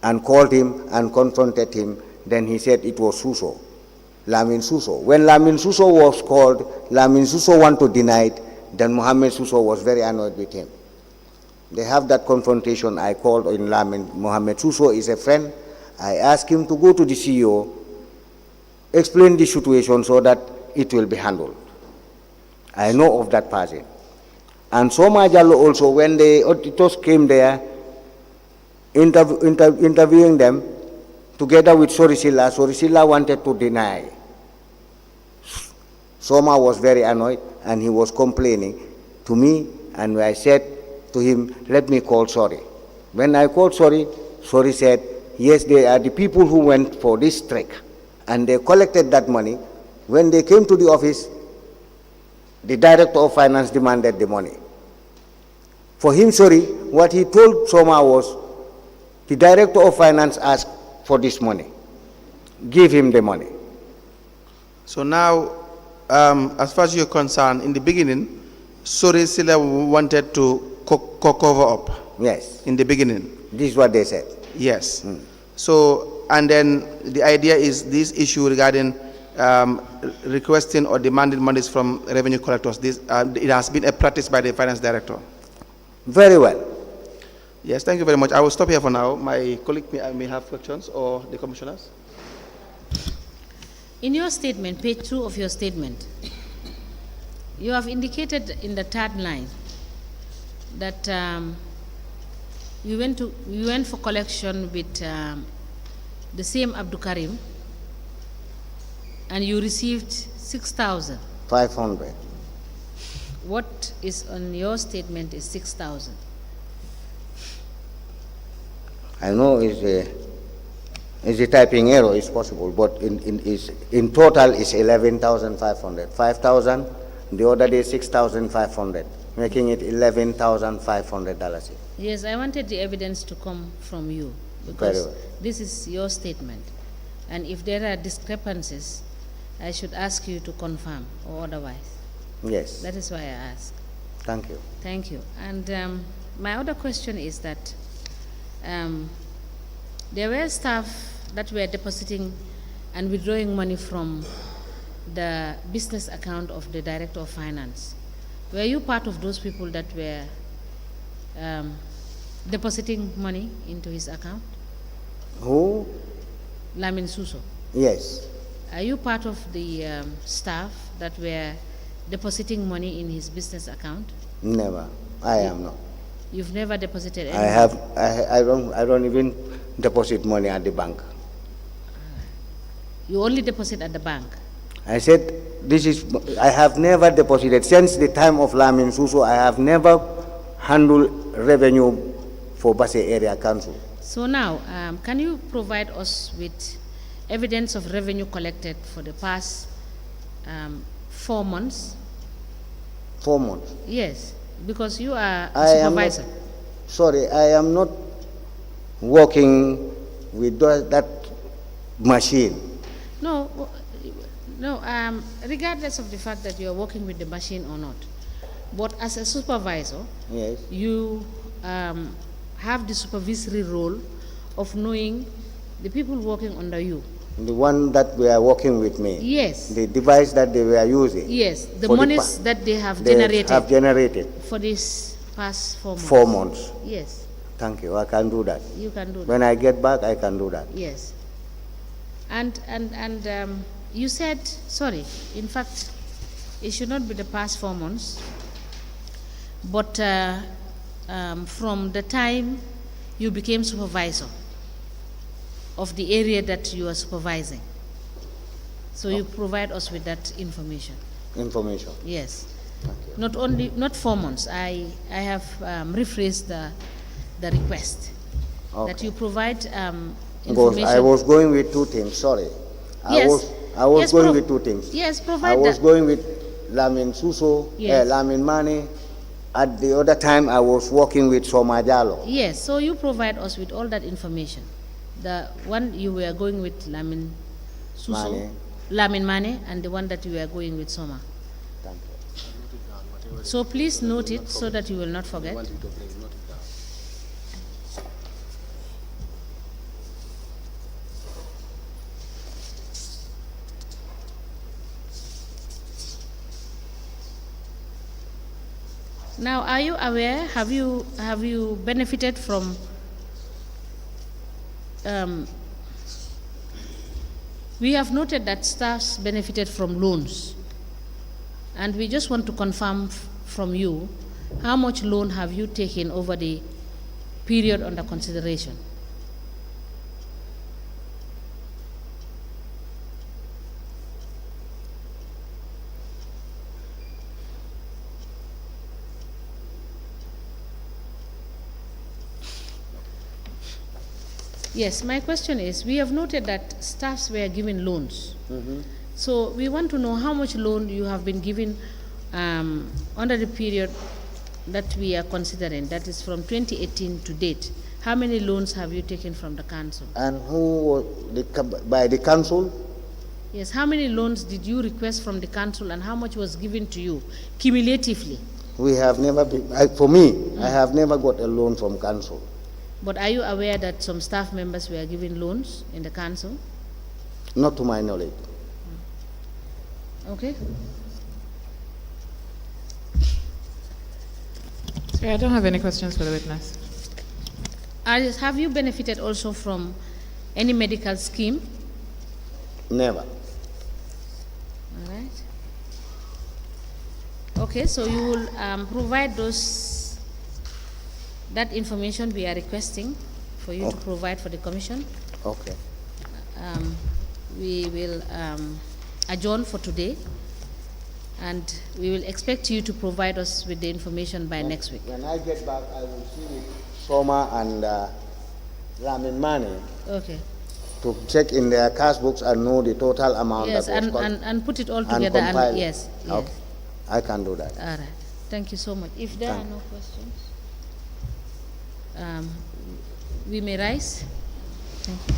and called him and confronted him. Then he said it was Suso, Lamin Suso. When Lamin Suso was called, Lamin Suso wanted to deny it. Then Mohammed Suso was very annoyed with him. They have that confrontation. I called in Lamin. Mohammed Suso is a friend. I asked him to go to the CEO, explain the situation so that it will be handled. I know of that person. And Soma Jallo also, when the auditors came there, interviewing them together with Sorisila. Sorisila wanted to deny. Soma was very annoyed and he was complaining to me, and I said to him, let me call Sori. When I called Sori, Sori said, yes, they are the people who went for this trek and they collected that money. When they came to the office, the director of finance demanded the money. For him, Sori, what he told Soma was, the director of finance asked for this money. Give him the money. So now, as far as you're concerned, in the beginning, Sorisila wanted to cover up. Yes. In the beginning. This is what they said. Yes. So, and then the idea is this issue regarding requesting or demanding monies from revenue collectors. This it has been a practice by the finance director. Very well. Yes, thank you very much. I will stop here for now. My colleague may have questions, or the commissioners. In your statement, page 2 of your statement, you have indicated in the third line that you went for collection with the same Abdul Karim, and you received 6,000. 500. What is on your statement is 6,000. I know it's a typing error, it's possible, but in total it's 11,500. 5,000, the other day 6,500, making it $11,500. Yes, I wanted the evidence to come from you, because this is your statement. And if there are discrepancies, I should ask you to confirm or otherwise. Yes. That is why I ask. Thank you. Thank you. And my other question is that there were staff that were depositing and withdrawing money from the business account of the Director of Finance. Were you part of those people that were depositing money into his account? Who? Lamin Suso. Yes. Are you part of the staff that were depositing money in his business account? Never. I am not. You've never deposited any? I don't even deposit money at the bank. You only deposit at the bank? I said, I have never deposited. Since the time of Lamin Suso, I have never handled revenue for Basse Area Council. So now, can you provide us with evidence of revenue collected for the past 4 months? 4 months? Yes, because you are a supervisor. I am not working with that machine. No, regardless of the fact that you are working with the machine or not, but as a supervisor, yes, you have the supervisory role of knowing the people working under you. The one that we are working with me. Yes. The device that they were using. Yes, the monies that they have generated. For this past 4 months. 4 months. Yes. Thank you. I can do that. You can do that. When I get back, I can do that. Yes. And you said, sorry, in fact, it should not be the past 4 months, but from the time you became supervisor of the area that you are supervising. So you provide us with that information. Information? Yes. Thank you. Not 4 months. I have rephrased the request. Okay. That you provide information. Because I was going with 2 things, sorry. Yes. I was going with 2 things. Yes, provide I was going with Lamin Suso, yes. Lamin Mane. At the other time, I was working with Soma Jalo. Yes, so you provide us with all that information. The one you were going with Lamin Suso, Mane. Lamin Mane, and the one that you were going with Soma. Thank you. So please note it so that you will not forget. Now, are you aware, have you benefited from we have noted that staffs benefited from loans, and we just want to confirm from you, how much loan have you taken over the period under consideration. Yes, my question is, we have noted that staffs were given loans. So we want to know how much loan you have been given under the period that we are considering, that is from 2018 to date. How many loans have you taken from the council? And by the council? Yes, how many loans did you request from the council and how much was given to you cumulatively? We have never been, for me, I have never got a loan from council. But are you aware that some staff members were given loans in the council? Not to my knowledge. Okay. Sorry, I don't have any questions for the witness. Alice, have you benefited also from any medical scheme? Never. All right. Okay, so you will provide that information we are requesting for you to provide for the commission. Okay. We will adjourn for today, and we will expect you to provide us with the information by next week. When I get back, I will see with Soma and Ramin Mani Okay. to check in their cash books and know the total amount Yes, that was and put it all and together. compile it. Yes, yes. Okay. I can do that. All right. Thank you so much. If there are no questions, we may rise. Thank you.